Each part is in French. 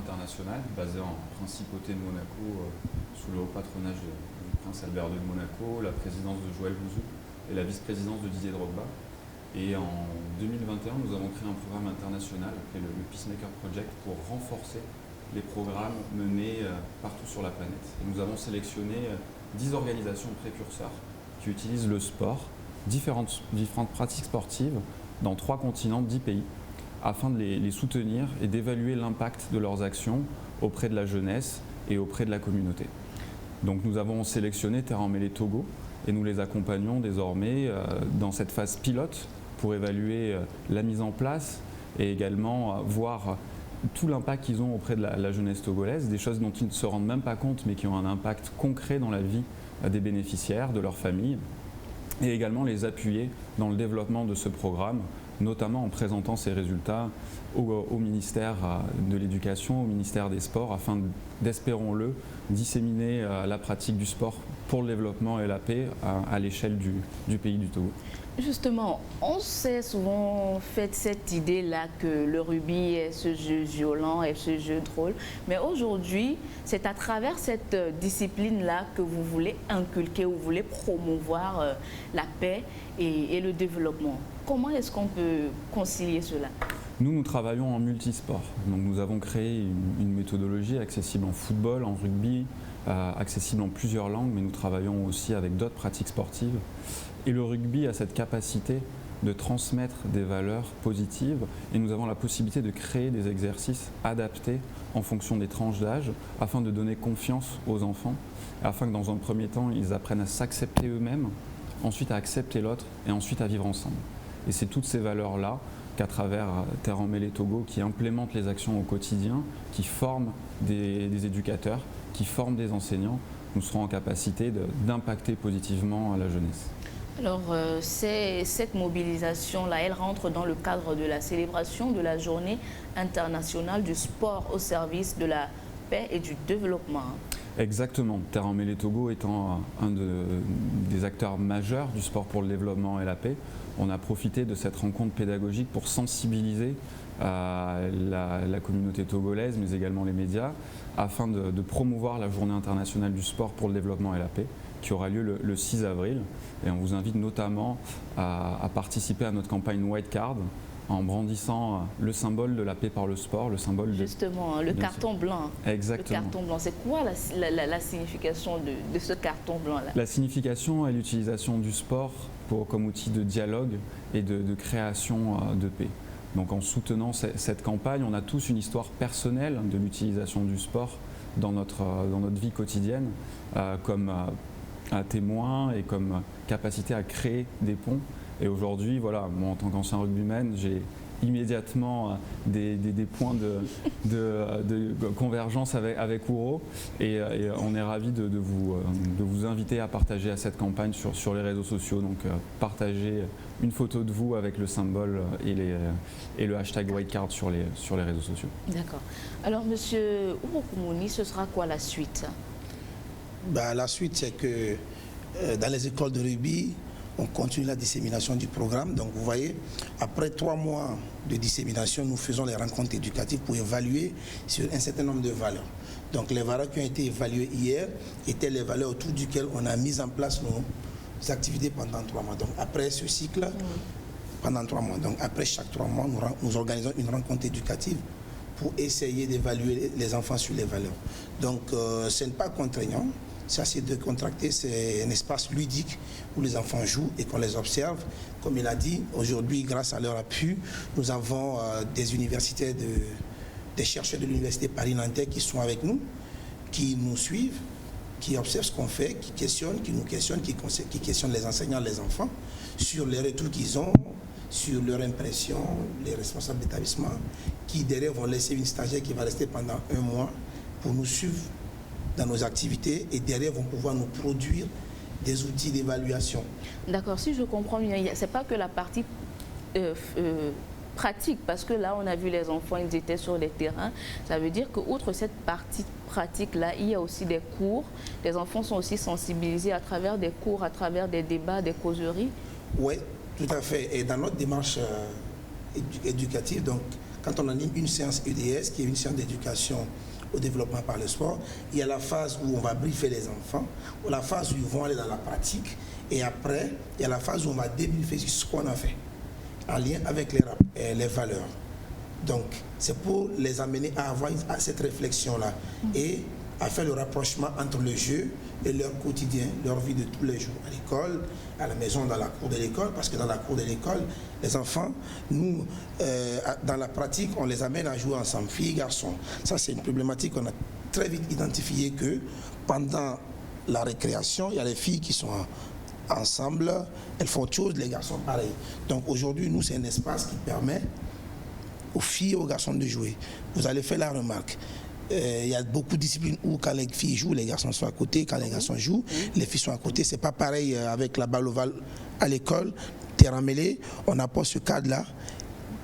internationale basée en principauté de Monaco sous le haut patronage du prince Albert II de Monaco, la présidence de Joël Bouzou et la vice-présidence de Didier Drogba. Et en 2021, nous avons créé un programme international appelé le Peacemaker Project pour renforcer les programmes menés partout sur la planète. Et nous avons sélectionné 10 organisations précurseurs qui utilisent le sport, différentes pratiques sportives dans 3 continents, 10 pays, afin de les soutenir et d'évaluer l'impact de leurs actions auprès de la jeunesse et auprès de la communauté. Donc nous avons sélectionné Terra Emmêlée Togo et nous les accompagnons désormais dans cette phase pilote pour évaluer la mise en place et également voir tout l'impact qu'ils ont auprès de la jeunesse togolaise, des choses dont ils ne se rendent même pas compte mais qui ont un impact concret dans la vie des bénéficiaires, de leurs familles, et également les appuyer dans le développement de ce programme, notamment en présentant ces résultats au ministère de l'Éducation, au ministère des Sports, afin d'espérons-le, disséminer la pratique du sport pour le développement et la paix à l'échelle du pays du Togo. Justement, on s'est souvent fait cette idée-là que le rugby est ce jeu violent et ce jeu drôle. Mais aujourd'hui, c'est à travers cette discipline-là que vous voulez inculquer, vous voulez promouvoir la paix et le développement. Comment est-ce qu'on peut concilier cela ? Nous travaillons en multisport. Donc nous avons créé une méthodologie accessible en football, en rugby, accessible en plusieurs langues, mais nous travaillons aussi avec d'autres pratiques sportives. Et le rugby a cette capacité de transmettre des valeurs positives et nous avons la possibilité de créer des exercices adaptés en fonction des tranches d'âge afin de donner confiance aux enfants, afin que dans un premier temps, ils apprennent à s'accepter eux-mêmes, ensuite à accepter l'autre et ensuite à vivre ensemble. Et c'est toutes ces valeurs-là qu'à travers Terra Emmêlée Togo qui implémente les actions au quotidien, qui forment des éducateurs, qui forment des enseignants, nous serons en capacité d'impacter positivement la jeunesse. Alors, cette mobilisation-là, elle rentre dans le cadre de la célébration de la Journée internationale du sport au service de la paix et du développement. Exactement. Terra Emmêlée Togo étant des acteurs majeurs du sport pour le développement et la paix, on a profité de cette rencontre pédagogique pour sensibiliser la communauté togolaise, mais également les médias, afin de promouvoir la Journée internationale du sport pour le développement et la paix, qui aura lieu le 6 avril. Et on vous invite notamment à participer à notre campagne White Card en brandissant le symbole de la paix par le sport, le symbole justement, le carton blanc. Exactement. Le carton blanc, c'est quoi la signification de ce carton blanc-là? La signification est l'utilisation du sport comme outil de dialogue et de création de paix. Donc en soutenant cette campagne, on a tous une histoire personnelle de l'utilisation du sport dans notre vie quotidienne, comme témoin et comme capacité à créer des ponts. Et aujourd'hui, voilà, moi en tant qu'ancien rugbyman, j'ai immédiatement des points de convergence avec Ouro et on est ravis de vous inviter à partager à cette campagne sur les réseaux sociaux. Donc partagez une photo de vous avec le symbole et le hashtag WhiteCard sur les réseaux sociaux. D'accord. Alors monsieur Ouro Koumouni, ce sera quoi la suite? La suite, c'est que dans les écoles de rugby, on continue la dissémination du programme. Donc vous voyez, après 3 mois de dissémination, nous faisons les rencontres éducatives pour évaluer sur un certain nombre de valeurs. Donc les valeurs qui ont été évaluées hier étaient les valeurs autour duquel on a mis en place nos activités pendant 3 mois. Donc après ce cycle, pendant 3 mois, donc après chaque 3 mois, nous organisons une rencontre éducative pour essayer d'évaluer les enfants sur les valeurs. Donc ce n'est pas contraignant. Ça, c'est décontracté, c'est un espace ludique où les enfants jouent et qu'on les observe. Comme il a dit, aujourd'hui, grâce à leur appui, nous avons des universitaires, des chercheurs de l'université Paris-Nanterre qui sont avec nous, qui nous suivent, qui observent ce qu'on fait, qui questionnent, qui nous questionnent, qui questionnent les enseignants, les enfants, sur les retours qu'ils ont, sur leur impression, les responsables d'établissement, qui derrière vont laisser une stagiaire qui va rester pendant 1 mois pour nous suivre dans nos activités et derrière vont pouvoir nous produire des outils d'évaluation. D'accord, si je comprends bien, ce n'est pas que la partie pratique, parce que là on a vu les enfants, ils étaient sur les terrains. Ça veut dire qu'outre cette partie pratique-là, il y a aussi des cours. Les enfants sont aussi sensibilisés à travers des cours, à travers des débats, des causeries. Oui, tout à fait. Et dans notre démarche éducative, donc quand on anime une séance EDS, qui est une séance d'éducation au développement par le sport, il y a la phase où on va briefer les enfants, ou la phase où ils vont aller dans la pratique, et après, il y a la phase où on va débriefer sur ce qu'on a fait, en lien avec les valeurs. Donc, c'est pour les amener à avoir cette réflexion-là et à faire le rapprochement entre le jeu et leur quotidien, leur vie de tous les jours, à l'école, à la maison, dans la cour de l'école, parce que dans la cour de l'école, les enfants, nous, dans la pratique, on les amène à jouer ensemble, filles, garçons. Ça, c'est une problématique qu'on a très vite identifié que pendant la récréation, il y a les filles qui sont ensemble, elles font autre chose, les garçons pareil. Donc aujourd'hui, nous, c'est un espace qui permet aux filles et aux garçons de jouer. Vous allez faire la remarque. Il y a beaucoup de disciplines où quand les filles jouent, les garçons sont à côté. Quand les garçons jouent, les filles sont à côté. C'est pas pareil avec la balle ovale à l'école, terrain mêlé. On apporte ce cadre-là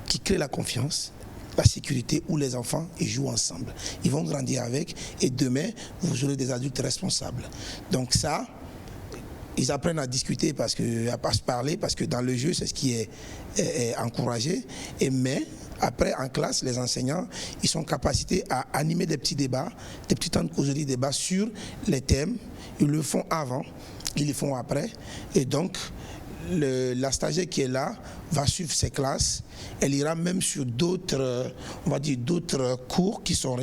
qui crée la confiance, la sécurité, où les enfants ils jouent ensemble. Ils vont grandir avec et demain, vous aurez des adultes responsables. Donc ça, ils apprennent à discuter, à se parler, parce que dans le jeu, c'est ce qui est encouragé. Mais après, en classe, les enseignants, ils sont capacités à animer des petits débats, des petits temps de causerie, débats sur les thèmes. Ils le font avant, ils le font après. Et donc, la stagiaire qui est là va suivre ses classes. Elle ira même sur d'autres, on va dire, d'autres cours qui n'ont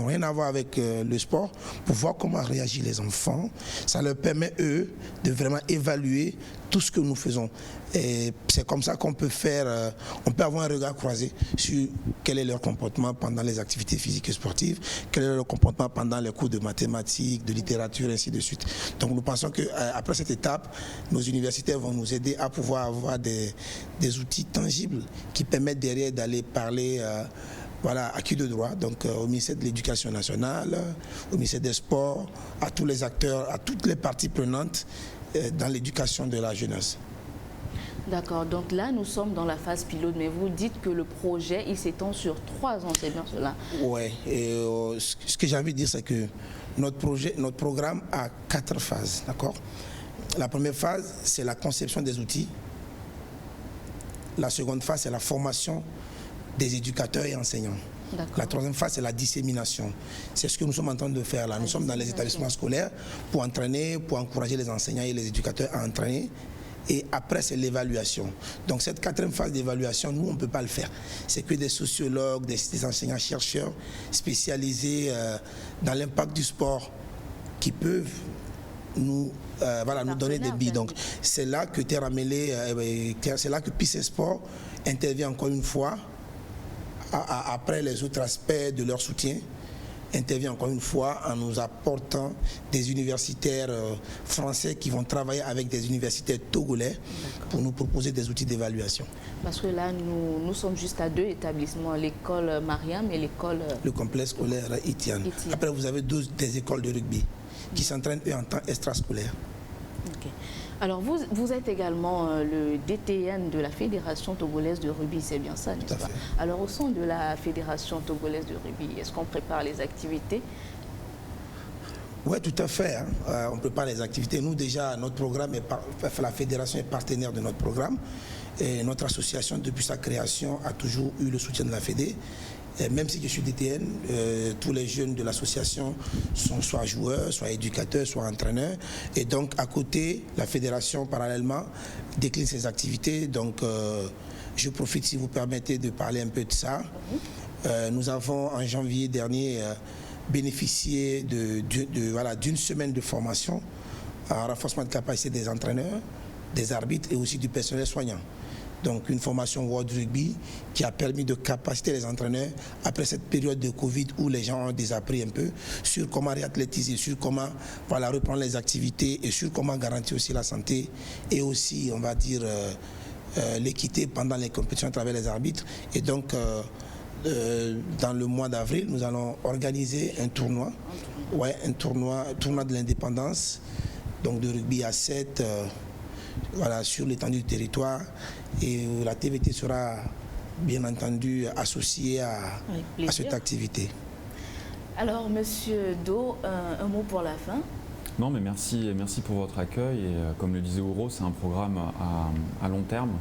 rien à voir avec le sport, pour voir comment réagissent les enfants. Ça leur permet, eux, de vraiment évaluer tout ce que nous faisons. Et c'est comme ça qu'on peut faire, on peut avoir un regard croisé sur quel est leur comportement pendant les activités physiques et sportives, quel est leur comportement pendant les cours de mathématiques, de littérature, ainsi de suite. Donc nous pensons qu'après cette étape, nos universitaires vont nous aider à pouvoir avoir des outils tangibles qui permettent derrière d'aller parler à qui de droit, donc au ministère de l'Éducation nationale, au ministère des Sports, à tous les acteurs, à toutes les parties prenantes dans l'éducation de la jeunesse. D'accord, donc là nous sommes dans la phase pilote, mais vous dites que le projet il s'étend sur 3 ans, c'est bien cela? Oui, et ce que j'ai envie de dire, c'est que notre programme a 4 phases, d'accord? La première phase, c'est la conception des outils. La seconde phase, c'est la formation des éducateurs et enseignants. La troisième phase, c'est la dissémination. C'est ce que nous sommes en train de faire là. Nous sommes dans les établissements scolaires pour entraîner, pour encourager les enseignants et les éducateurs à entraîner. Et après, c'est l'évaluation. Donc cette 4e phase d'évaluation, nous, on ne peut pas le faire. C'est que des sociologues, des enseignants-chercheurs spécialisés dans l'impact du sport qui peuvent nous donner des billes. Donc c'est là que Terre Mêlée, c'est là que Peace Sport intervient encore une fois, après les autres aspects de leur soutien, intervient encore une fois en nous apportant des universitaires français qui vont travailler avec des universitaires togolais pour nous proposer des outils d'évaluation. Parce que là, nous sommes juste à 2 établissements, l'école Mariam et l'école... Le complexe scolaire Itian. Après, vous avez des écoles de rugby qui s'entraînent en temps extrascolaire. Okay. Alors, vous êtes également le DTN de la Fédération togolaise de rugby, c'est bien ça, n'est-ce pas? Alors, au sein de la Fédération togolaise de rugby, est-ce qu'on prépare les activités? Oui, tout à fait. On prépare les activités. Nous, déjà, notre programme, la Fédération est partenaire de notre programme. Et notre association, depuis sa création, a toujours eu le soutien de la Fédé. Et même si je suis DTN, tous les jeunes de l'association sont soit joueurs, soit éducateurs, soit entraîneurs. Et donc, à côté, la fédération, parallèlement, décline ses activités. Donc, je profite, si vous permettez, de parler un peu de ça. Nous avons, en janvier dernier, bénéficié d'une semaine de formation en renforcement de capacité des entraîneurs, des arbitres et aussi du personnel soignant. Donc une formation World Rugby qui a permis de capaciter les entraîneurs après cette période de Covid où les gens ont désappris un peu sur comment réathlétiser, sur comment reprendre les activités et sur comment garantir aussi la santé et aussi, on va dire, l'équité pendant les compétitions à travers les arbitres. Et donc, dans le mois d'avril, nous allons organiser un tournoi, un tournoi de l'indépendance, donc de rugby à 7, sur l'étendue du territoire. Et la TVT sera bien entendu associée à cette activité. Alors, Monsieur Do, un mot pour la fin. Non, mais merci pour votre accueil. Et comme le disait Ouro, c'est un programme à long terme.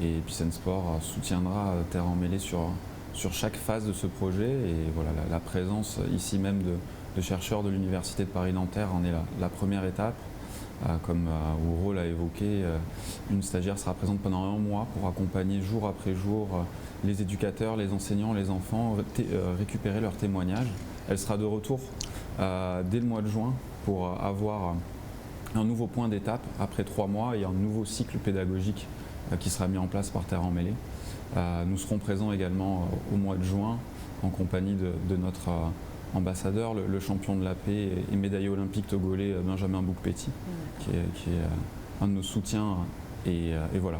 Et Peace Sport soutiendra Terre en Mêlée sur sur chaque phase de ce projet. Et voilà, la présence ici même de chercheurs de l'Université de Paris-Nanterre en est la première étape. Comme Ouro l'a évoqué, une stagiaire sera présente pendant 1 mois pour accompagner jour après jour les éducateurs, les enseignants, les enfants, récupérer leurs témoignages. Elle sera de retour dès le mois de juin pour avoir un nouveau point d'étape après 3 mois et un nouveau cycle pédagogique qui sera mis en place par Terre Emmêlée. Nous serons présents également au mois de juin en compagnie de notre ambassadeur, le champion de la paix et médaillé olympique togolais Benjamin Boukpeti, qui est un de nos soutiens. Et voilà,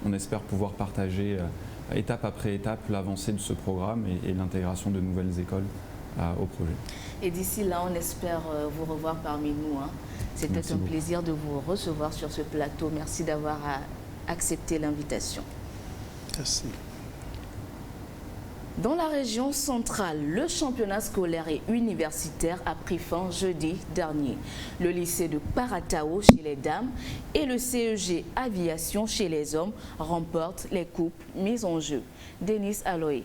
on espère pouvoir partager étape après étape l'avancée de ce programme et l'intégration de nouvelles écoles au projet. Et d'ici là, on espère vous revoir parmi nous. C'était un plaisir de vous recevoir sur ce plateau. Merci d'avoir accepté l'invitation. Merci. Dans la région centrale, le championnat scolaire et universitaire a pris fin jeudi dernier. Le lycée de Paratao chez les dames et le CEG Aviation chez les hommes remportent les coupes mises en jeu. Denis Aloé.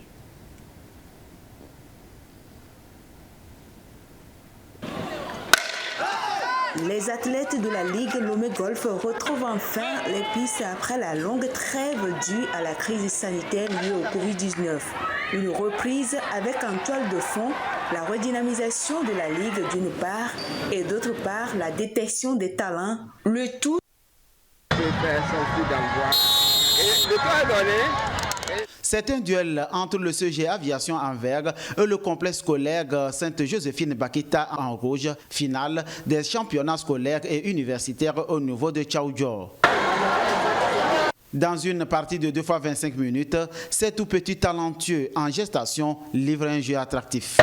Les athlètes de la Ligue Lomé Golf retrouvent enfin les pistes après la longue trêve due à la crise sanitaire liée au Covid-19. Une reprise avec en toile de fond la redynamisation de la Ligue d'une part et d'autre part la détection des talents. Le tout. C'est un duel entre le CEG Aviation Anvers et le complexe scolaire Sainte-Joséphine Bakita en rouge, finale des championnats scolaires et universitaires au niveau de Tchaoudjor. Dans une partie de 2 x 25 minutes, ces tout petits talentueux en gestation livrent un jeu attractif.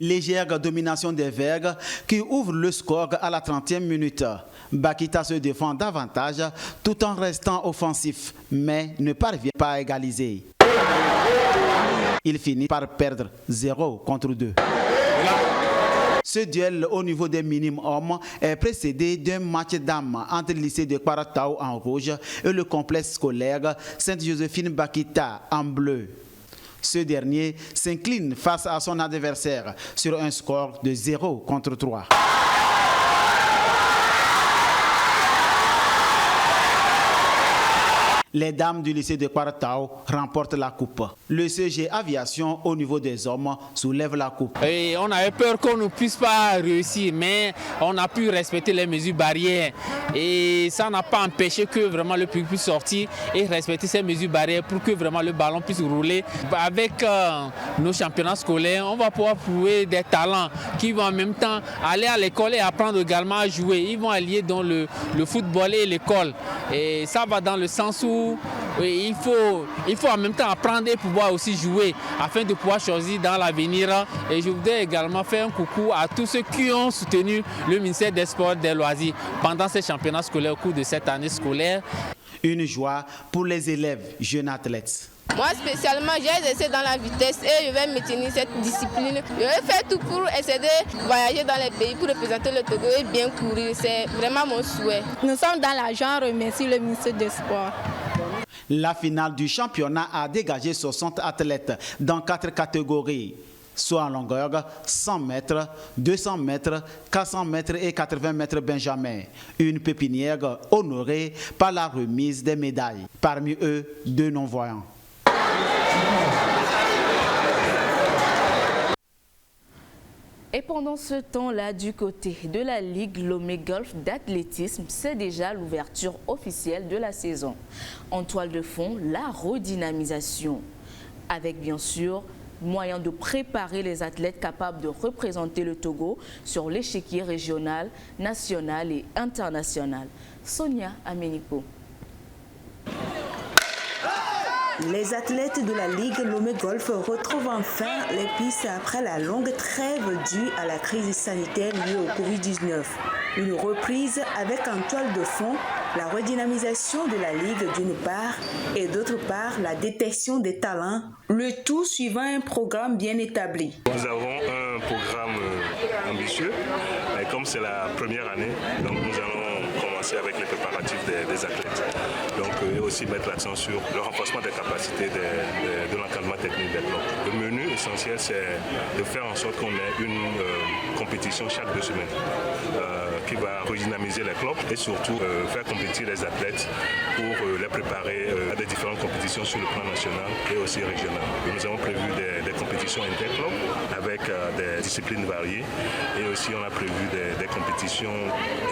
Légère domination des Verts qui ouvre le score à la 30e minute. Bakita se défend davantage tout en restant offensif, mais ne parvient pas à égaliser. Il finit par perdre 0 contre 2. Ce duel au niveau des minimes hommes est précédé d'un match d'âme entre le lycée de Paratao en rouge et le complexe scolaire Sainte-Joséphine Bakita en bleu. Ce dernier s'incline face à son adversaire sur un score de 0 contre 3. Les dames du lycée de Paratao remportent la coupe. Le CG Aviation au niveau des hommes soulève la coupe. Et on avait peur qu'on ne puisse pas réussir, mais on a pu respecter les mesures barrières. Et ça n'a pas empêché que vraiment le public puisse sortir et respecter ces mesures barrières pour que vraiment le ballon puisse rouler. Avec nos championnats scolaires, on va pouvoir prouver des talents qui vont en même temps aller à l'école et apprendre également à jouer. Ils vont allier dans le football et l'école. Et ça va dans le sens où il faut en même temps apprendre et pouvoir aussi jouer afin de pouvoir choisir dans l'avenir. Et je voudrais également faire un coucou à tous ceux qui ont soutenu le ministère des Sports et des Loisirs pendant ces championnats scolaires au cours de cette année scolaire. Une joie pour les élèves jeunes athlètes. Moi spécialement, j'ai essayé dans la vitesse et je vais maintenir cette discipline. Je vais faire tout pour essayer de voyager dans les pays pour représenter le Togo et bien courir. C'est vraiment mon souhait. Nous sommes dans la joie, on remercie le ministre des Sports. La finale du championnat a dégagé 60 athlètes dans 4 catégories, soit en longueur 100 mètres, 200 mètres, 400 mètres et 80 mètres benjamin. Une pépinière honorée par la remise des médailles. Parmi eux, 2 non-voyants. Et pendant ce temps-là, du côté de la Ligue Lomé Golf d'athlétisme, c'est déjà l'ouverture officielle de la saison. En toile de fond, la redynamisation. Avec bien sûr moyen de préparer les athlètes capables de représenter le Togo sur l'échiquier régional, national et international. Sonia Amenipo. Les athlètes de la Ligue Lomé Golf retrouvent enfin les pistes après la longue trêve due à la crise sanitaire liée au Covid-19. Une reprise avec en toile de fond la redynamisation de la Ligue d'une part et d'autre part la détection des talents, le tout suivant un programme bien établi. Nous avons un programme ambitieux, comme c'est la première année, donc nous allons commencer commencer avec les préparatifs des athlètes. Donc, et aussi mettre l'accent sur le renforcement des capacités de l'encadrement technique des clubs. Le menu essentiel, c'est de faire en sorte qu'on ait une compétition chaque 2 semaines qui va redynamiser les clubs et surtout faire compétir les athlètes pour les préparer à des différentes compétitions sur le plan national et aussi régional. Et nous avons prévu des compétitions interclubs avec des disciplines variées et aussi on a prévu des compétitions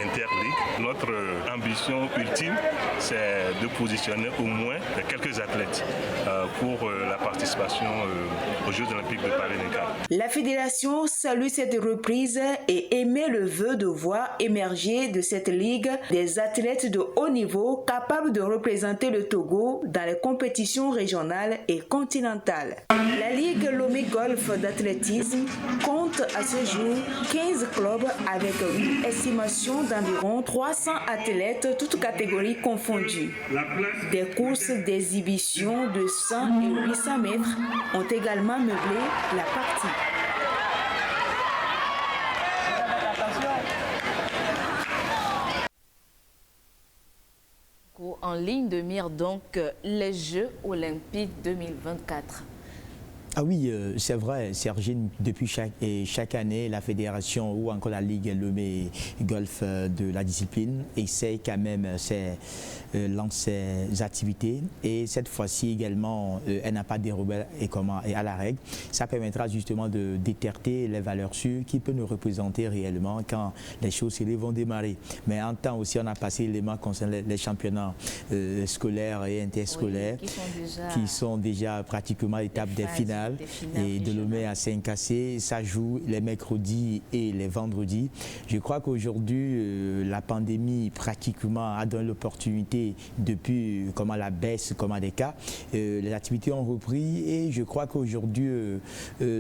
interligues. Notre ambition ultime, c'est de positionner au moins quelques athlètes pour la participation aux Jeux olympiques de Paris-Dakar. La fédération salue cette reprise et émet le vœu de voir émerger de cette ligue des athlètes de haut niveau capables de représenter le Togo dans les compétitions régionales et continentales. La Ligue Lomé Golf d'athlétisme compte à ce jour 15 clubs avec une estimation d'environ 300 athlètes, toutes catégories confondues. Des courses d'exhibition de 100 et 800 mètres ont également meublé la partie. En ligne de mire donc les Jeux olympiques 2024. Ah oui, c'est vrai, Sergine, depuis chaque année, la fédération ou encore la Ligue Lomé Golf de la discipline essaie quand même lance ses activités et cette fois-ci également, elle n'a pas dérobé à la règle. Ça permettra justement de détecter les valeurs sûres qui peuvent nous représenter réellement quand les choses sérieuses vont démarrer. Mais en temps aussi, on a passé l'élément concernant les championnats scolaires et interscolaires qui sont déjà pratiquement à l'étape des finales. Et de Lomé à Saint-Cassé, ça joue les mercredis et les vendredis. Je crois qu'aujourd'hui, la pandémie pratiquement a donné l'opportunité depuis la baisse des cas. Les activités ont repris et je crois qu'aujourd'hui,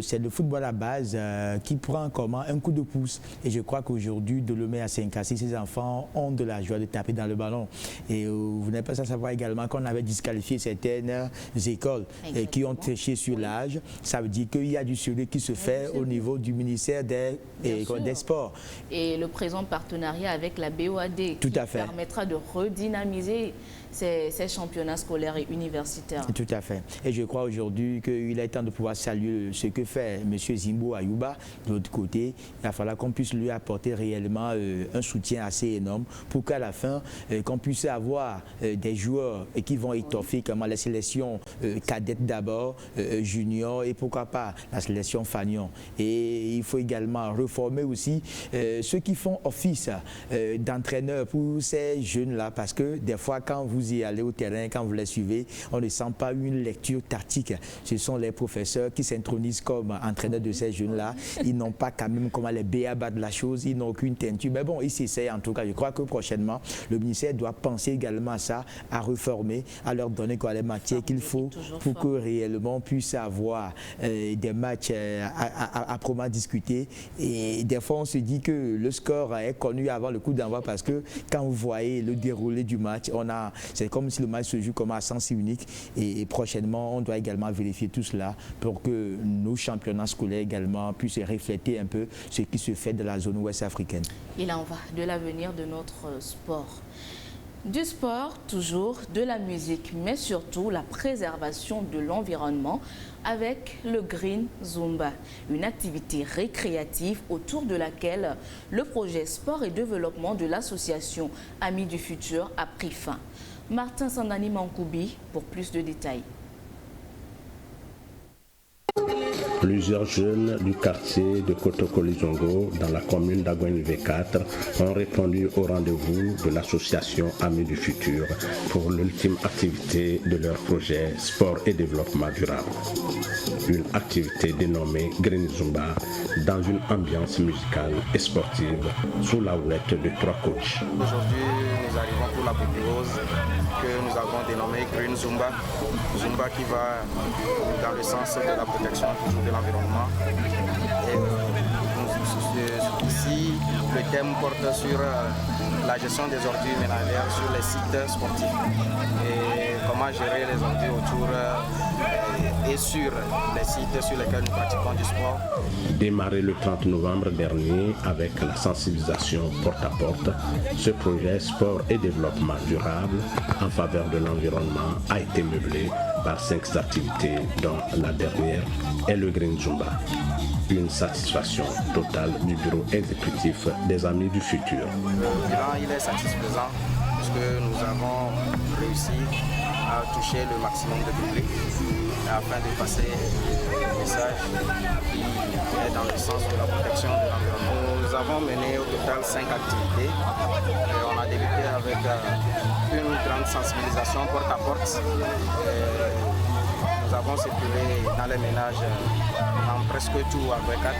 c'est le football à base qui prend un coup de pouce. Et je crois qu'aujourd'hui, de Lomé à Saint-Cassé, ces enfants ont de la joie de taper dans le ballon. Et vous n'êtes pas à savoir également qu'on avait disqualifié certaines écoles qui ont triché sur l'âge. Ça veut dire qu'il y a du sérieux qui se fait au niveau du ministère des Sports. Et le présent partenariat avec la BOAD qui permettra de redynamiser ces championnats scolaires et universitaires. Tout à fait. Et je crois aujourd'hui qu'il est temps de pouvoir saluer ce que fait M. Zimbo Ayouba. De l'autre côté, il va falloir qu'on puisse lui apporter réellement un soutien assez énorme pour qu'à la fin, qu'on puisse avoir des joueurs qui vont étoffer les sélections cadettes d'abord, juniors et pourquoi pas la sélection fanion. Et il faut également reformer aussi ceux qui font office d'entraîneurs pour ces jeunes-là parce que des fois quand vous y allez au terrain, quand vous les suivez, on ne sent pas une lecture tactique. Ce sont les professeurs qui s'intronisent comme entraîneurs de ces jeunes-là. Ils n'ont pas quand même les b.a.-ba de la chose, ils n'ont aucune teinture. Mais bon, ils s'essayent en tout cas. Je crois que prochainement, le ministère doit penser également à ça, à reformer, à leur donner les matières qu'il faut pour que réellement on puisse avoir des matchs âprement discutés. Et des fois, on se dit que le score est connu avant le coup d'envoi parce que quand vous voyez le déroulé du match, c'est comme si le match se joue comme à sens unique. Et prochainement, on doit également vérifier tout cela pour que nos championnats scolaires également puissent refléter un peu ce qui se fait de la zone ouest africaine. Il en va de l'avenir de notre sport. Du sport, toujours, de la musique, mais surtout la préservation de l'environnement avec le Green Zumba, une activité récréative autour de laquelle le projet sport et développement de l'association Amis du Futur a pris fin. Martin Sandani Mankoubi pour plus de détails. Plusieurs jeunes du quartier de Kotoko-Lizongo, dans la commune d'Agogne V4, ont répondu au rendez-vous de l'association Amis du Futur pour l'ultime activité de leur projet Sport et Développement Durable. Une activité dénommée Green Zumba dans une ambiance musicale et sportive sous la houlette de 3 coachs. Aujourd'hui, nous arrivons pour la bouclose que nous avons dénommée Green Zumba. Zumba qui va dans le sens de la protection toujours de l'environnement. Ici, le thème porte sur la gestion des ordures ménagères sur les sites sportifs et comment gérer les ordures autour et sur les sites sur lesquels nous pratiquons du sport. Démarré le 30 novembre dernier avec la sensibilisation porte-à-porte, ce projet sport et développement durable en faveur de l'environnement a été meublé par 5 activités dont la dernière est le Green Zumba. Une satisfaction totale du bureau exécutif des Amis du Futur. Le bilan il est satisfaisant puisque nous avons réussi à toucher le maximum de public afin de passer un message qui est dans le sens de la protection de l'environnement. Nous avons mené au total 5 activités. Et on a débuté avec une grande sensibilisation porte à porte. Nous avons circulé dans les ménages dans presque tout à Agré 4.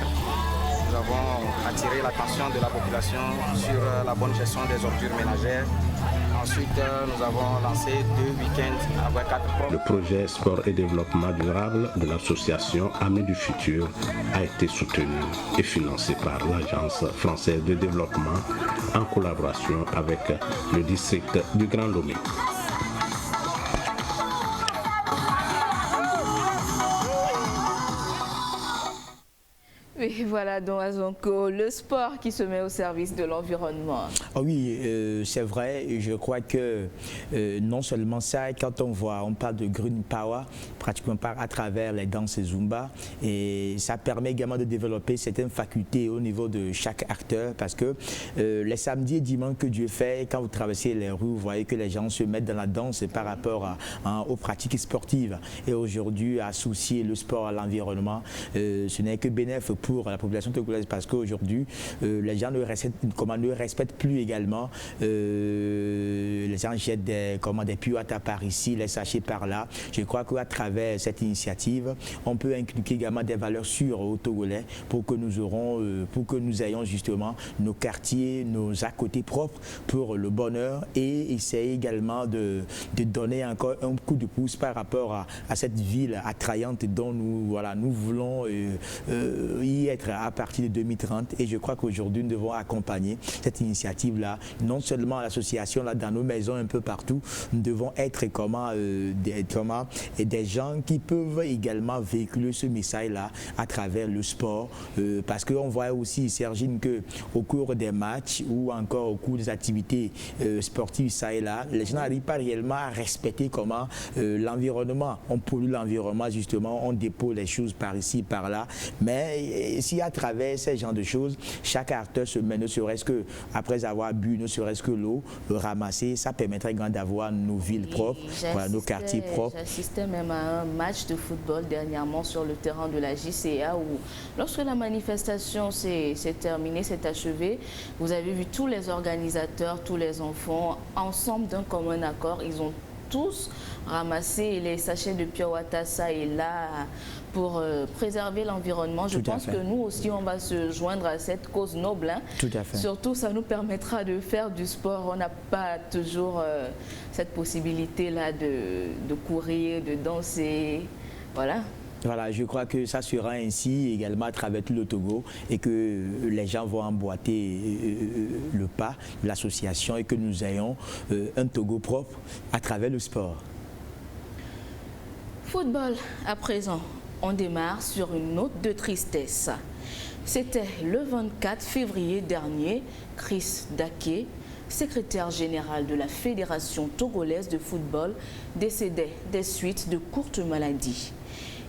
Nous avons attiré l'attention de la population sur la bonne gestion des ordures ménagères. Ensuite, nous avons lancé 2 week-ends à Agré 4. Le projet sport et développement durable de l'association Amis du Futur a été soutenu et financé par l'Agence française de développement en collaboration avec le district du Grand Lomé. Oui, voilà donc Azonko, le sport qui se met au service de l'environnement. Oh oui, c'est vrai. Je crois que non seulement ça, quand on parle de Green Power, pratiquement à travers les danses Zumba, et ça permet également de développer certaines facultés au niveau de chaque acteur, parce que les samedis et dimanches que Dieu fait, quand vous traversez les rues, vous voyez que les gens se mettent dans la danse par rapport aux pratiques sportives. Et aujourd'hui, associer le sport à l'environnement, ce n'est que bénéfique pour la population togolaise, parce qu'aujourd'hui, les gens ne respectent plus également. Les gens jettent des puats par ici, les sachets par là. Je crois qu'à travers cette initiative, on peut inculquer également des valeurs sûres aux Togolais pour que nous ayons justement nos quartiers, nos à côté propres pour le bonheur, et essayer également de donner encore un coup de pouce par rapport à cette ville attrayante dont nous voulons y être à partir de 2030. Et je crois qu'aujourd'hui, nous devons accompagner cette initiative-là, non seulement l'association là dans nos maisons un peu partout. Nous devons être des gens qui peuvent également véhiculer ce message-là à travers le sport, parce qu'on voit aussi, Sergine, qu'au cours des matchs ou encore au cours des activités sportives ça et là, les gens n'arrivent pas réellement à respecter comment l'environnement, on pollue l'environnement justement, on dépose les choses par ici, par là, mais si à travers ces genres de choses, chaque acteur se met, ne serait-ce que après avoir bu, ne serait-ce que l'eau, ramasser, ça permettrait d'avoir nos villes propres, nos quartiers propres. J'assistais même à un match de football dernièrement sur le terrain de la JCA où, lorsque la manifestation s'est terminée, s'est achevée, vous avez vu tous les organisateurs, tous les enfants, ensemble d'un commun accord, ils ont tous ramassé les sachets de Pure Water ça et là pour préserver l'environnement. Je pense que nous aussi, on va se joindre à cette cause noble. Hein. Tout à fait. Surtout, ça nous permettra de faire du sport. On n'a pas toujours cette possibilité-là de courir, de danser. Voilà. Voilà, je crois que ça sera ainsi également à travers tout le Togo et que les gens vont emboîter le pas de l'association et que nous ayons un Togo propre à travers le sport. Football à présent. On démarre sur une note de tristesse. C'était le 24 février dernier, Chris Daké, secrétaire général de la Fédération togolaise de football, décédait des suites de courtes maladies.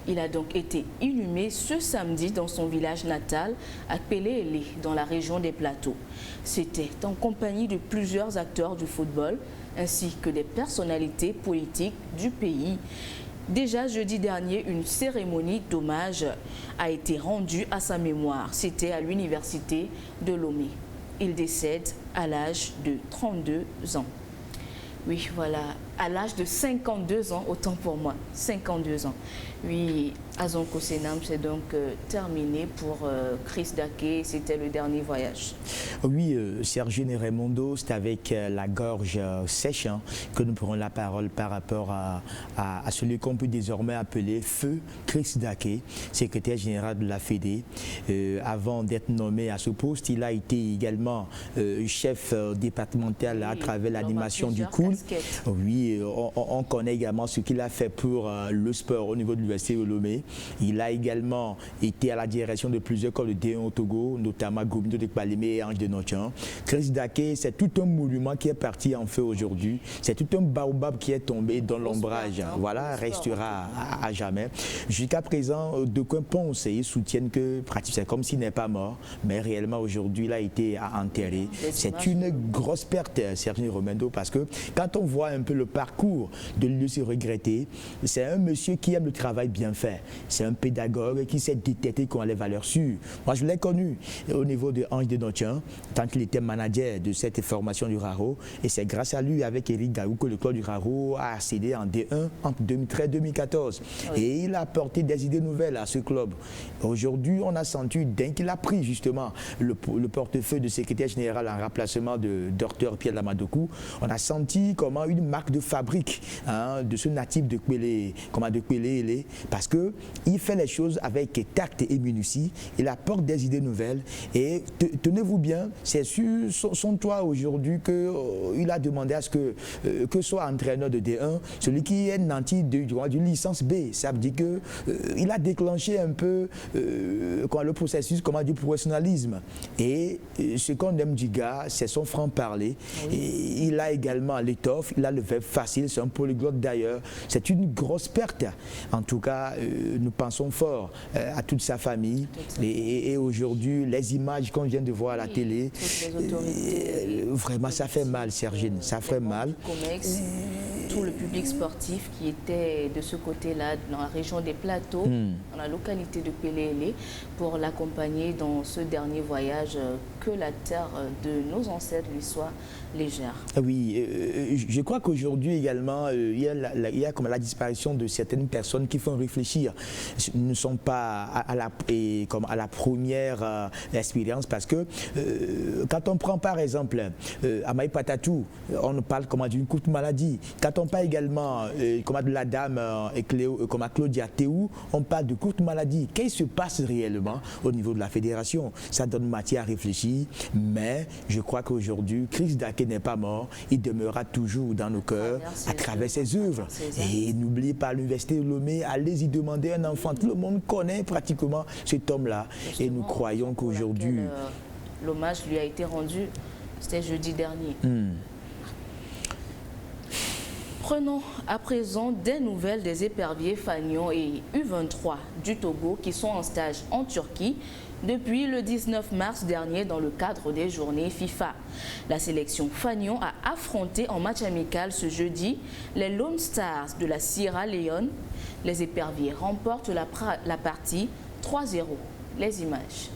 Il a donc été inhumé ce samedi dans son village natal, à Pelé-Elé, dans la région des Plateaux. C'était en compagnie de plusieurs acteurs du football, ainsi que des personnalités politiques du pays. Déjà jeudi dernier, une cérémonie d'hommage a été rendue à sa mémoire. C'était à l'université de Lomé. Il décède à l'âge de 32 ans. Oui, voilà, à l'âge de 52 ans, autant pour moi, 52 ans. Oui, Azonko Senam, c'est donc terminé pour Chris Daké, c'était le dernier voyage. Oui, Sergio Raimondo, c'est avec la gorge sèche que nous prenons la parole par rapport à celui qu'on peut désormais appeler Feu Chris Daké, secrétaire général de la Fédé. Avant d'être nommé à ce poste, il a été également chef départemental à travers l'animation du COUL. Oui, puis on connaît également ce qu'il a fait pour le sport au niveau de l'Université de Lomé. Il a également été à la direction de plusieurs écoles de D1 au Togo, notamment Gomindo de Kpalimé et Ange de Notchan. Chris Daké, c'est tout un monument qui est parti en feu aujourd'hui. C'est tout un baobab qui est tombé dans l'ombrage. Voilà, restera à jamais. Jusqu'à présent, d'aucuns pensent et soutiennent que c'est comme s'il n'est pas mort, mais réellement aujourd'hui, il a été enterré. C'est une grosse perte, Serge Romendo, parce que quand on voit un peu le parcours de l'UEC regretté, c'est un monsieur qui aime le travail bien fait. C'est un pédagogue qui s'est détecté qu'on a les valeurs sûres. Moi, je l'ai connu au niveau de Ange de Notchan, tant qu'il était manager de cette formation du Raro. Et c'est grâce à lui, avec Eric Gaou, que le club du Raro a accédé en D1 entre 2013 et 2014. Oui. Et il a apporté des idées nouvelles à ce club. Aujourd'hui, on a senti, dès qu'il a pris justement le portefeuille de secrétaire général en remplacement de Dr Pierre Lamadokou, on a senti comment une marque de fabrique de ce natif de Kwele, parce qu'il fait les choses avec tact et minutie, il apporte des idées nouvelles et tenez-vous bien, c'est sur son toit aujourd'hui qu'il a demandé à ce que soit entraîneur de D1, celui qui est nanti d'une licence B. Ça veut dire qu'il a déclenché un peu le processus du professionnalisme. Et ce qu'on aime du gars, c'est son franc-parler. Oui. Il a également l'étoffe, il a le verbe facile, c'est un polyglotte d'ailleurs. C'est une grosse perte. En tout cas, nous pensons fort à toute sa famille. Et aujourd'hui, les images qu'on vient de voir à la télé, vraiment ça fait mal, Sergine, ça fait mal. Comex, tout le public sportif qui était de ce côté-là, dans la région des Plateaux, dans la localité de Kwele, pour l'accompagner dans ce dernier voyage, que la terre de nos ancêtres lui soit légère. Oui, je crois qu'aujourd'hui également, il y a comme la disparition de certaines personnes qui font réfléchir. Nous ne sommes pas à la première expérience, parce que quand on prend par exemple Amaï Patatou, on parle d'une courte maladie. Quand on parle également de la dame Claudia Théou, on parle de courte maladie. Qu'est-ce qui se passe réellement au niveau de la fédération? Ça donne matière à réfléchir, mais je crois qu'aujourd'hui, Chris Daké n'est pas mort, il demeurera toujours dans nos cœurs à travers ses œuvres. Et n'oubliez pas, l'Université de Lomé, allez y demander un enfant. Tout le monde connaît pratiquement cet homme-là. Et nous croyons qu'aujourd'hui... L'hommage lui a été rendu, c'était jeudi dernier. Prenons à présent des nouvelles des éperviers Fagnon et U23 du Togo qui sont en stage en Turquie depuis le 19 mars dernier dans le cadre des journées FIFA. La sélection Fagnon a affronté en match amical ce jeudi les Lone Stars de la Sierra Leone. Les éperviers remportent la partie 3-0. Les images.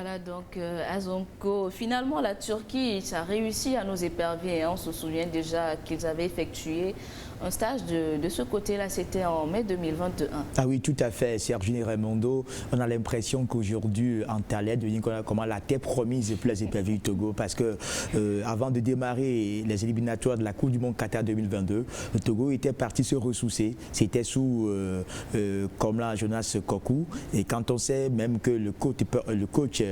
Voilà donc Azonko. Finalement, la Turquie, ça a réussi à nous épervier. Hein. On se souvient déjà qu'ils avaient effectué un stage de ce côté-là, c'était en mai 2021. Ah oui, tout à fait, Sergio Raimondo. On a l'impression qu'aujourd'hui, Antalya devient comment la terre promise pour les éperviers du Togo, parce que avant de démarrer les éliminatoires de la Coupe du Monde Qatar 2022, le Togo était parti se ressourcer. C'était sous comme là Jonas Kokou. Et quand on sait même que le coach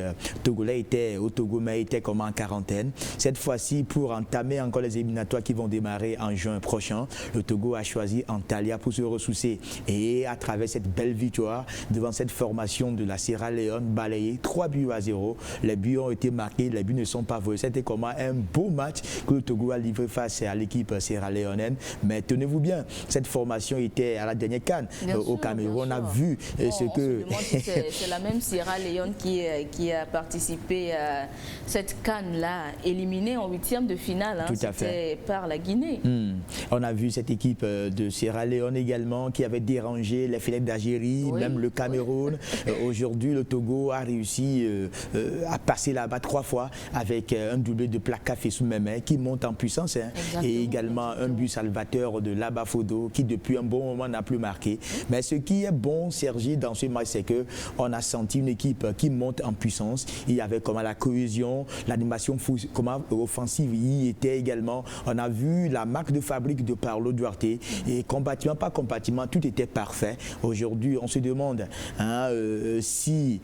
togolais était au Togo, mais était comme en quarantaine. Cette fois-ci, pour entamer encore les éliminatoires qui vont démarrer en juin prochain, le Togo a choisi Antalya pour se ressourcer. Et à travers cette belle victoire, devant cette formation de la Sierra Leone, balayée 3-0. Les buts ont été marqués, les buts ne sont pas volés. C'était comme un beau match que le Togo a livré face à l'équipe sierra-léonaine. Mais tenez-vous bien, cette formation était à la dernière CAN au Cameroun. On a vu ce que... C'est la même Sierra Leone qui a participé à cette CAN-là, éliminée en 8e de finale. Hein, tout à fait. Par la Guinée. On a vu cette équipe de Sierra Leone également qui avait dérangé les fenêtres d'Algérie, même le Cameroun. Aujourd'hui, le Togo a réussi à passer là-bas 3 fois avec un doublé de Plaka Fessou Mémé qui monte en puissance. Hein, et également un but salvateur de Laba Fodo qui depuis un bon moment n'a plus marqué. Mais ce qui est bon, Sergi, dans ce match, c'est qu'on a senti une équipe qui monte en puissance. Il y avait comment la cohésion, l'animation offensive y était également. On a vu la marque de fabrique de Paulo Duarte et combattement, pas combattement, tout était parfait. Aujourd'hui, on se demande si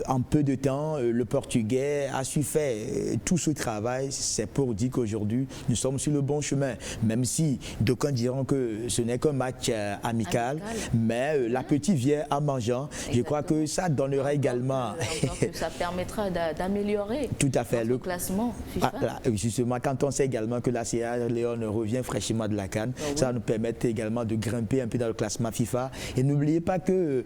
en peu de temps, le Portugais a su faire tout ce travail. C'est pour dire qu'aujourd'hui, nous sommes sur le bon chemin. Même si d'aucuns diront que ce n'est qu'un match amical, mais l'appétit vient en mangeant. Je crois que ça donnera également... ça permettra d'améliorer le classement FIFA. Justement, quand on sait également que la Sierra Leone revient fraîchement de la CAN, ça va nous permettre également de grimper un peu dans le classement FIFA. Et n'oubliez pas que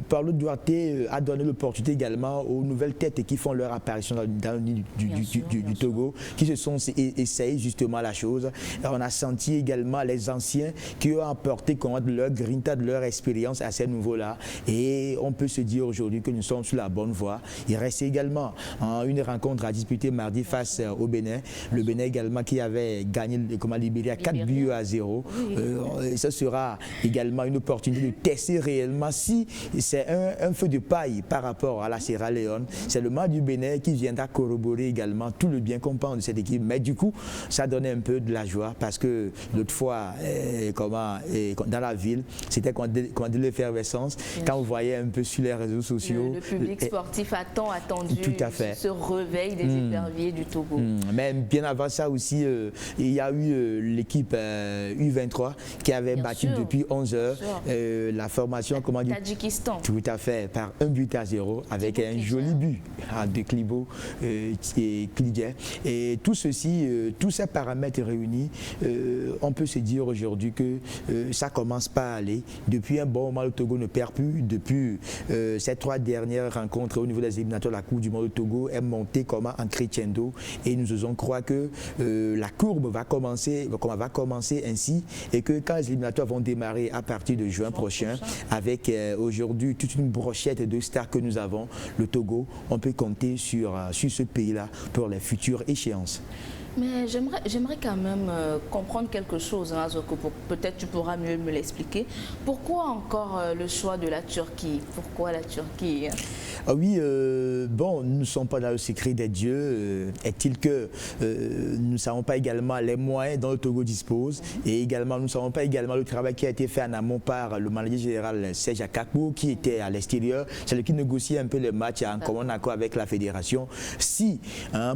Paulo Duarte a donné l'opportunité également aux nouvelles têtes qui font leur apparition dans le nid du Togo, qui se sont essayé justement la chose. Et on a senti également les anciens qui ont apporté de leur grinta, de leur expérience à ces nouveaux-là. Et on peut se dire aujourd'hui que nous sommes sur la bonne voie. Il reste également une rencontre à disputer mardi face au Bénin. Le Bénin également qui avait gagné Libéria 4-0. Ce sera également une opportunité de tester réellement si c'est un feu de paille par rapport à la Sierra Leone. C'est le match du Bénin qui viendra corroborer également tout le bien qu'on pense de cette équipe. Mais du coup, ça donnait un peu de la joie parce que l'autre fois, dans la ville, c'était de l'effervescence. Quand on voyait un peu sur les réseaux sociaux. Le public sportif a tant attendu ce réveil des éperviers du Togo. Mais bien avant ça aussi, il y a eu l'équipe U23 qui avait battu depuis 11 heures la formation Tadjikistan. Tout à fait, par 1-0 avec un joli but de Klibo et Klidier. Et tout ceci, tous ces paramètres réunis, on peut se dire aujourd'hui que ça commence pas à aller. Depuis un bon moment, le Togo ne perd plus. Depuis ces 3 dernières rencontres au niveau des éliminatoires de la Coupe du Monde, le Togo est monté comme en crescendo et nous osons croire que la courbe va commencer ainsi et que quand les éliminatoires vont démarrer à partir de juin prochain, avec aujourd'hui toute une brochette de stars que nous avons, le Togo, on peut compter sur ce pays-là pour les futures échéances. Mais j'aimerais quand même comprendre quelque chose, hein, Azoko. Peut-être tu pourras mieux me l'expliquer. Pourquoi encore le choix de la Turquie? Pourquoi la Turquie? Oui, bon, nous ne sommes pas dans le secret des dieux. Est-il que nous ne savons pas également les moyens dont le Togo dispose et également nous ne savons pas également le travail qui a été fait en amont par le manager général Serge Akakpo qui était à l'extérieur, c'est lui qui négociait un peu les matchs en commun accord avec la fédération. Si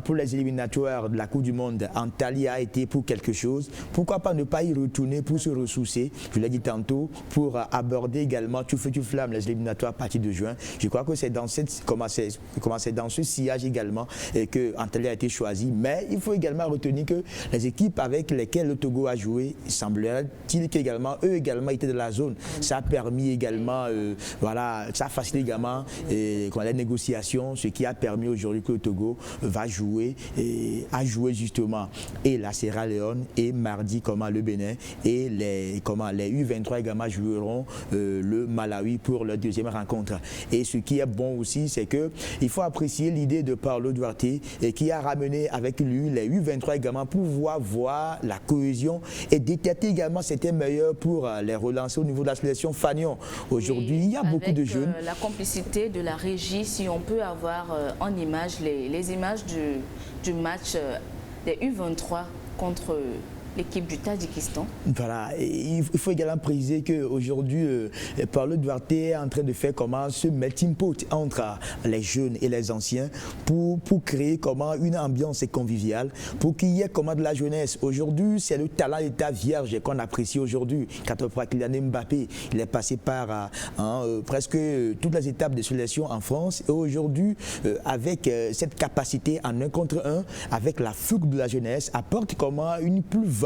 pour les éliminatoires de la Coupe du Monde, Antalya a été pour quelque chose, pourquoi pas ne pas y retourner pour se ressourcer, je l'ai dit tantôt, pour aborder également tout feu tout flamme les éliminatoires à partir de juin. Je crois que c'est dans dans ce sillage également que Antalya a été choisi, mais il faut également retenir que les équipes avec lesquelles le Togo a joué, semblerait-il qu'également eux également étaient de la zone. Ça a permis également, ça a facilité également les négociations, ce qui a permis aujourd'hui que le Togo va jouer et a joué justement justement et la Sierra Leone et mardi le Bénin et les U23 également joueront le Malawi pour leur deuxième rencontre. Et ce qui est bon aussi, c'est qu'il faut apprécier l'idée de Paulo Duarte et qui a ramené avec lui les U23 également pour pouvoir voir la cohésion et détecter également c'était meilleur pour les relancer au niveau de la sélection Fagnon. Aujourd'hui, il y a beaucoup de jeunes. La complicité de la régie, si on peut avoir en image les images du match des U23 contre l'équipe du Tadjikistan. Voilà, et il faut également préciser qu'aujourd'hui, Paulo Duarte est en train de faire ce melting pot entre les jeunes et les anciens pour créer une ambiance conviviale, pour qu'il y ait de la jeunesse. Aujourd'hui, c'est le talent d'état vierge qu'on apprécie aujourd'hui. Quand on prend Kylian Mbappé, il est passé par presque toutes les étapes de sélection en France et aujourd'hui, avec cette capacité en 1 contre 1, avec la fougue de la jeunesse, apporte une plus-value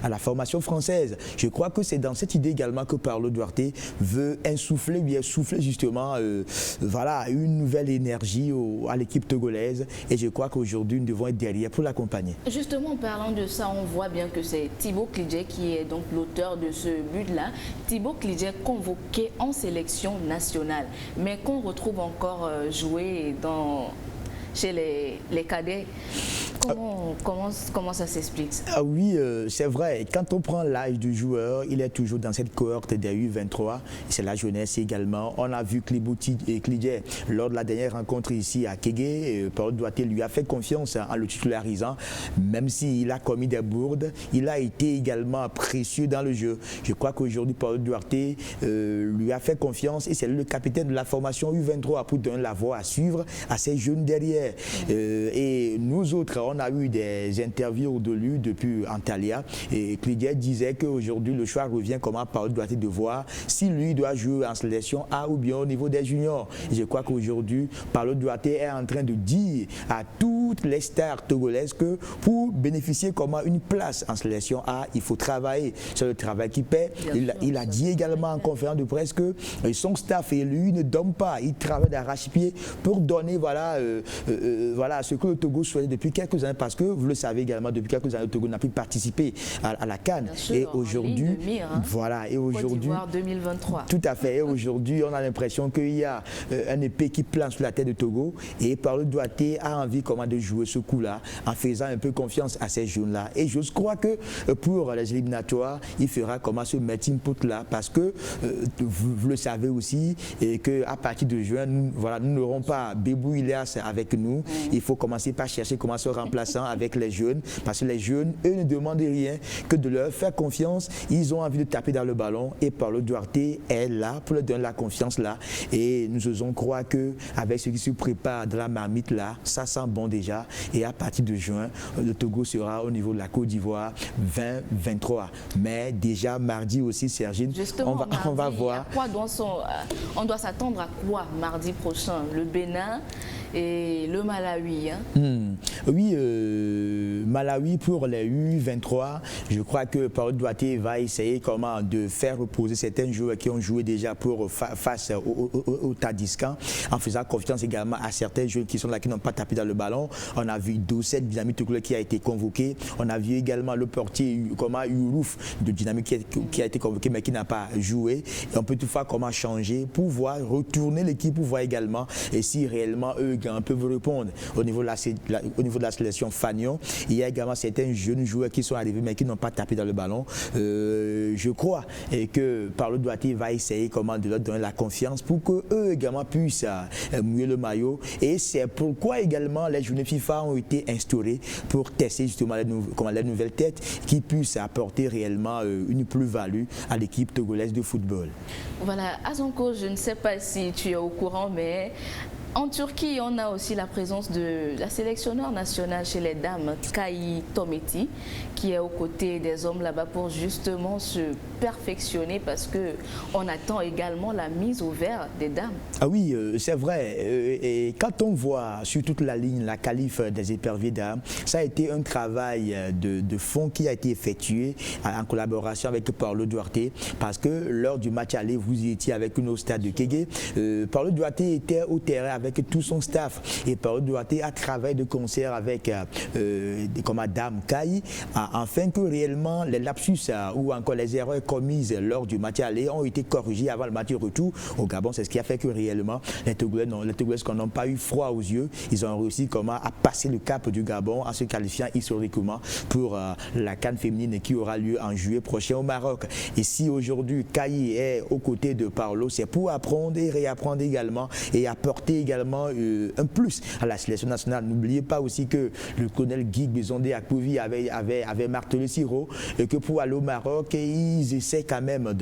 à la formation française. Je crois que c'est dans cette idée également que Paulo Duarte veut souffler justement une nouvelle énergie à l'équipe togolaise et je crois qu'aujourd'hui nous devons être derrière pour l'accompagner. Justement, en parlant de ça, on voit bien que c'est Thibaut Klidje qui est donc l'auteur de ce but-là. Thibaut Klidje convoqué en sélection nationale, mais qu'on retrouve encore jouer chez les cadets. Comment ça s'explique? Ah oui, c'est vrai. Quand on prend l'âge du joueur, il est toujours dans cette cohorte des U23. C'est la jeunesse également. On a vu Klidje lors de la dernière rencontre ici à Kégué. Paulo Duarte lui a fait confiance en le titularisant. Même s'il a commis des bourdes, il a été également précieux dans le jeu. Je crois qu'aujourd'hui, Paulo Duarte lui a fait confiance et c'est le capitaine de la formation U23 pour donner la voie à suivre à ces jeunes derrière. Et nous autres, on a eu des interviews de lui depuis Antalya et Klidje disait qu'aujourd'hui le choix revient Paulo Duarte de voir si lui doit jouer en sélection A ou bien au niveau des juniors. Et je crois qu'aujourd'hui Paulo Duarte est en train de dire à toutes les stars togolaises que pour bénéficier une place en sélection A, il faut travailler. C'est le travail qui paie. Il a dit également en conférence de presse que son staff et lui ne dorment pas. Il travaille d'arrache-pied pour donner ce que le Togo souhaite depuis quelques années, parce que vous le savez également, depuis quelques années, le Togo n'a plus participé à la CAN. Et aujourd'hui, et aujourd'hui, 2023. Tout à fait. Et aujourd'hui, on a l'impression qu'il y a un épée qui plane sur la tête de Togo. Et Paulo Duarte a envie de jouer ce coup-là, en faisant un peu confiance à ces jeunes-là. Et je crois que pour les éliminatoires, il fera ce melting pot-là, parce que vous le savez aussi, et qu'à partir de juin, nous n'aurons pas Bébou Ilias avec nous. Il faut commencer par chercher ce remplaçant avec les jeunes, parce que les jeunes, eux, ne demandent rien que de leur faire confiance. Ils ont envie de taper dans le ballon et Paulo Duarte est là pour leur donner la confiance là. Et nous osons croire qu'avec ce qui se prépare dans la marmite là, ça sent bon déjà. Et à partir de juin, le Togo sera au niveau de la Côte d'Ivoire 2023. Mais déjà mardi aussi, Sergine, on va voir. On doit s'attendre à quoi mardi prochain? Le Bénin et le Malawi. Oui, Malawi pour les U23, je crois que Paulo Duarte va essayer de faire reposer certains joueurs qui ont joué déjà face au Tadjikistan, en faisant confiance également à certains joueurs qui sont là, qui n'ont pas tapé dans le ballon. On a vu Dosset Dynamique qui a été convoqué. On a vu également le portier Urouf de Dynamique qui a été convoqué mais qui n'a pas joué. Et on peut toutefois changer pour voir, retourner l'équipe pour voir également et si réellement eux peuvent répondre au niveau de la sélection Fagnon. Il y a également certains jeunes joueurs qui sont arrivés mais qui n'ont pas tapé dans le ballon. Je crois que Paulo Duarte va essayer de leur donner la confiance pour qu'eux également puissent mouiller le maillot. Et c'est pourquoi également les journées FIFA ont été instaurées pour tester justement les nouvelles têtes qui puissent apporter réellement une plus-value à l'équipe togolaise de football. Voilà, Azonko, je ne sais pas si tu es au courant, mais en Turquie, on a aussi la présence de la sélectionneur nationale chez les dames, Kai Tometi, qui est aux côtés des hommes là-bas pour justement se perfectionner, parce qu'on attend également la mise au vert des dames. Ah oui, c'est vrai. Et quand on voit sur toute la ligne la qualif des éperviers dames, ça a été un travail de fond qui a été effectué en collaboration avec Paulo Duarte, parce que lors du match aller, vous y étiez avec une au stade de Kégué. Paulo Duarte était au terrain avec avec tout son staff. Et Paolo Duarte a travaillé de concert avec comme Madame Kai, afin que réellement les lapsus ou encore les erreurs commises lors du match aller ont été corrigées avant le match retour au Gabon. C'est ce qui a fait que réellement les Togolais n'ont pas eu froid aux yeux. Ils ont réussi à passer le cap du Gabon en se qualifiant historiquement pour la CAN féminine qui aura lieu en juillet prochain au Maroc. Et si aujourd'hui Kai est aux côtés de Paolo, c'est pour apprendre et réapprendre également et apporter également un plus à la sélection nationale. N'oubliez pas aussi que le colonel Guy Bezondé Akpouvi avait martelé Siro et que pour aller au Maroc, ils essaient quand même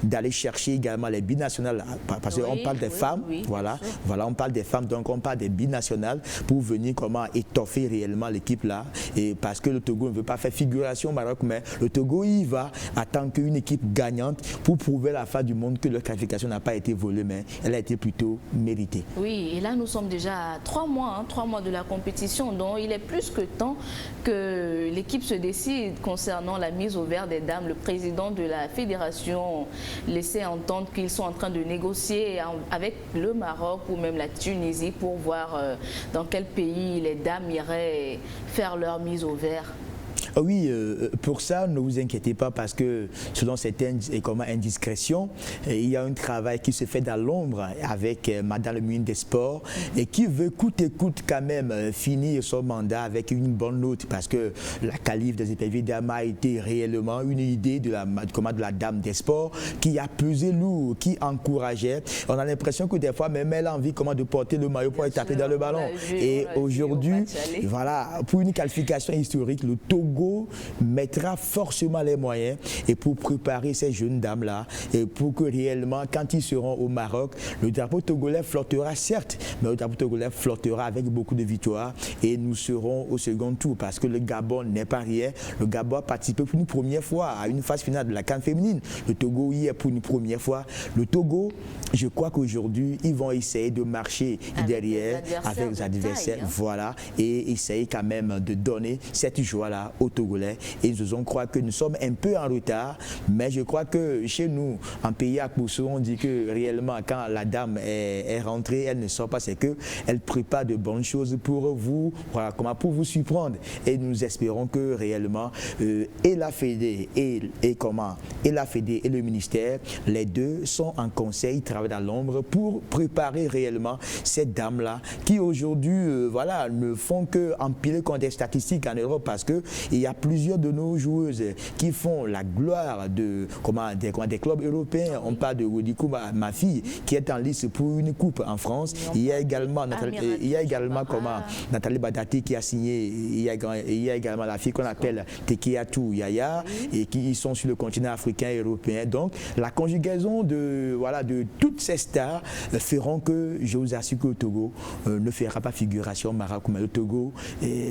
d'aller chercher également les binationales parce qu'on parle des femmes, voilà, on parle des femmes, donc on parle des binationales pour venir étoffer réellement l'équipe là, et parce que le Togo ne veut pas faire figuration au Maroc, mais le Togo y va en tant qu'une équipe gagnante pour prouver à la fin du monde que leur qualification n'a pas été volée, mais elle a été plutôt méritée. Oui, et là nous sommes déjà à 3 mois de la compétition, donc il est plus que temps que l'équipe se décide concernant la mise au vert des dames. Le président de la fédération laissait entendre qu'ils sont en train de négocier avec le Maroc ou même la Tunisie pour voir dans quel pays les dames iraient faire leur mise au vert. Oui, pour ça, ne vous inquiétez pas parce que selon certaines indiscrétions, il y a un travail qui se fait dans l'ombre avec Madame le ministre des Sports et qui veut coûte et coûte quand même finir son mandat avec une bonne note parce que la qualif des éperviers dames a été réellement une idée de la dame des sports qui a pesé lourd, qui encourageait. On a l'impression que des fois même elle a envie de porter le maillot pour aller taper dans le ballon. Et aujourd'hui, voilà, pour une qualification historique, le Togo mettra forcément les moyens et pour préparer ces jeunes dames-là et pour que réellement, quand ils seront au Maroc, le drapeau togolais flottera certes, mais le drapeau togolais flottera avec beaucoup de victoires et nous serons au second tour parce que le Gabon n'est pas rien. Le Gabon a participé pour une première fois à une phase finale de la CAN féminine. Le Togo y est pour une première fois. Le Togo, je crois qu'aujourd'hui, ils vont essayer de marcher derrière avec les adversaires, voilà, et essayer quand même de donner cette joie-là aux Togolais. Et nous crois que nous sommes un peu en retard, mais je crois que chez nous, en pays à Poussou, on dit que réellement, quand la dame est rentrée, elle ne sort pas, c'est qu'elle prépare de bonnes choses pour vous, voilà, pour vous surprendre. Et nous espérons que réellement, et la Fédé et la Fédé et le ministère, les deux sont en conseil, travaillent dans l'ombre pour préparer réellement ces dames-là qui aujourd'hui, voilà, ne font que empiler contre des statistiques en Europe parce que il y a plusieurs de nos joueuses qui font la gloire des clubs européens. On parle de Wodikou, ma fille, qui est en lice pour une coupe en France. Il y a également Nathalie Badati qui a signé. Il y a également la fille qu'on appelle Tekiatou Yaya et qui sont sur le continent africain et européen. Donc la conjugaison de toutes ces stars feront que je vous assure que le Togo ne fera pas figuration au Maroc, mais le Togo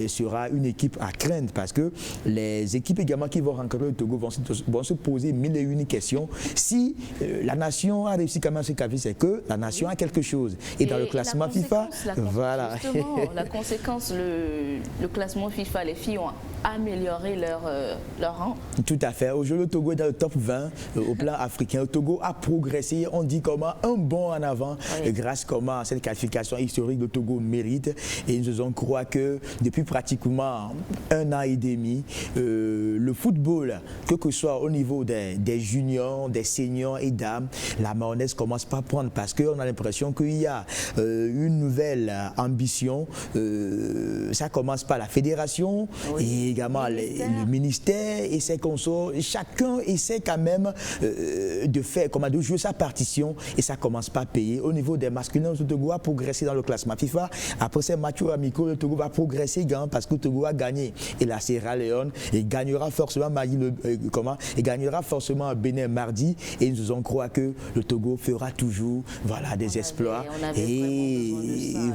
sera une équipe à craindre parce que les équipes également qui vont rencontrer le Togo vont se poser 1001 questions. Si la nation a réussi quand même à se qualifier, c'est que la nation a quelque chose. Et dans le classement FIFA, voilà. Justement, la conséquence, le classement FIFA, les filles ont amélioré leur rang. Tout à fait. Aujourd'hui, le Togo est dans le top 20 au plan africain. Le Togo a progressé, on dit un bond en avant grâce à cette qualification historique. Le Togo mérite et nous croit que depuis pratiquement 1 an et demi, le football, que ce soit au niveau des juniors, des seniors et dames, la mayonnaise commence pas à prendre parce qu'on a l'impression qu'il y a une nouvelle ambition. Ça commence par la fédération et également le ministère et ses consorts. Chacun essaie quand même de jouer sa partition et ça commence pas à payer. Au niveau des masculins, le Togo a progressé dans le classement FIFA. Après ces matchs amicaux, le Togo va progresser parce que le Togo a gagné. Et la Sierra Leone et gagnera forcément Bénin mardi et nous croit que le Togo fera toujours des exploits. Et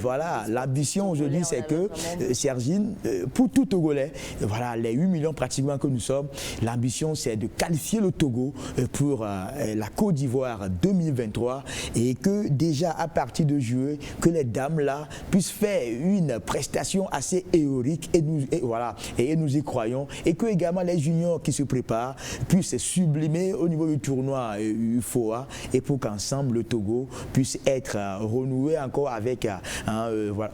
voilà, l'ambition aujourd'hui c'est que Sergine, pour tout Togolais, voilà, les 8 millions pratiquement que nous sommes, l'ambition c'est de qualifier le Togo pour la Côte d'Ivoire 2023 et que déjà à partir de juillet, que les dames là puissent faire une prestation assez héroïque et nous y croyons, et que également les juniors qui se préparent puissent sublimer au niveau du tournoi UFOA et pour qu'ensemble le Togo puisse être renoué encore avec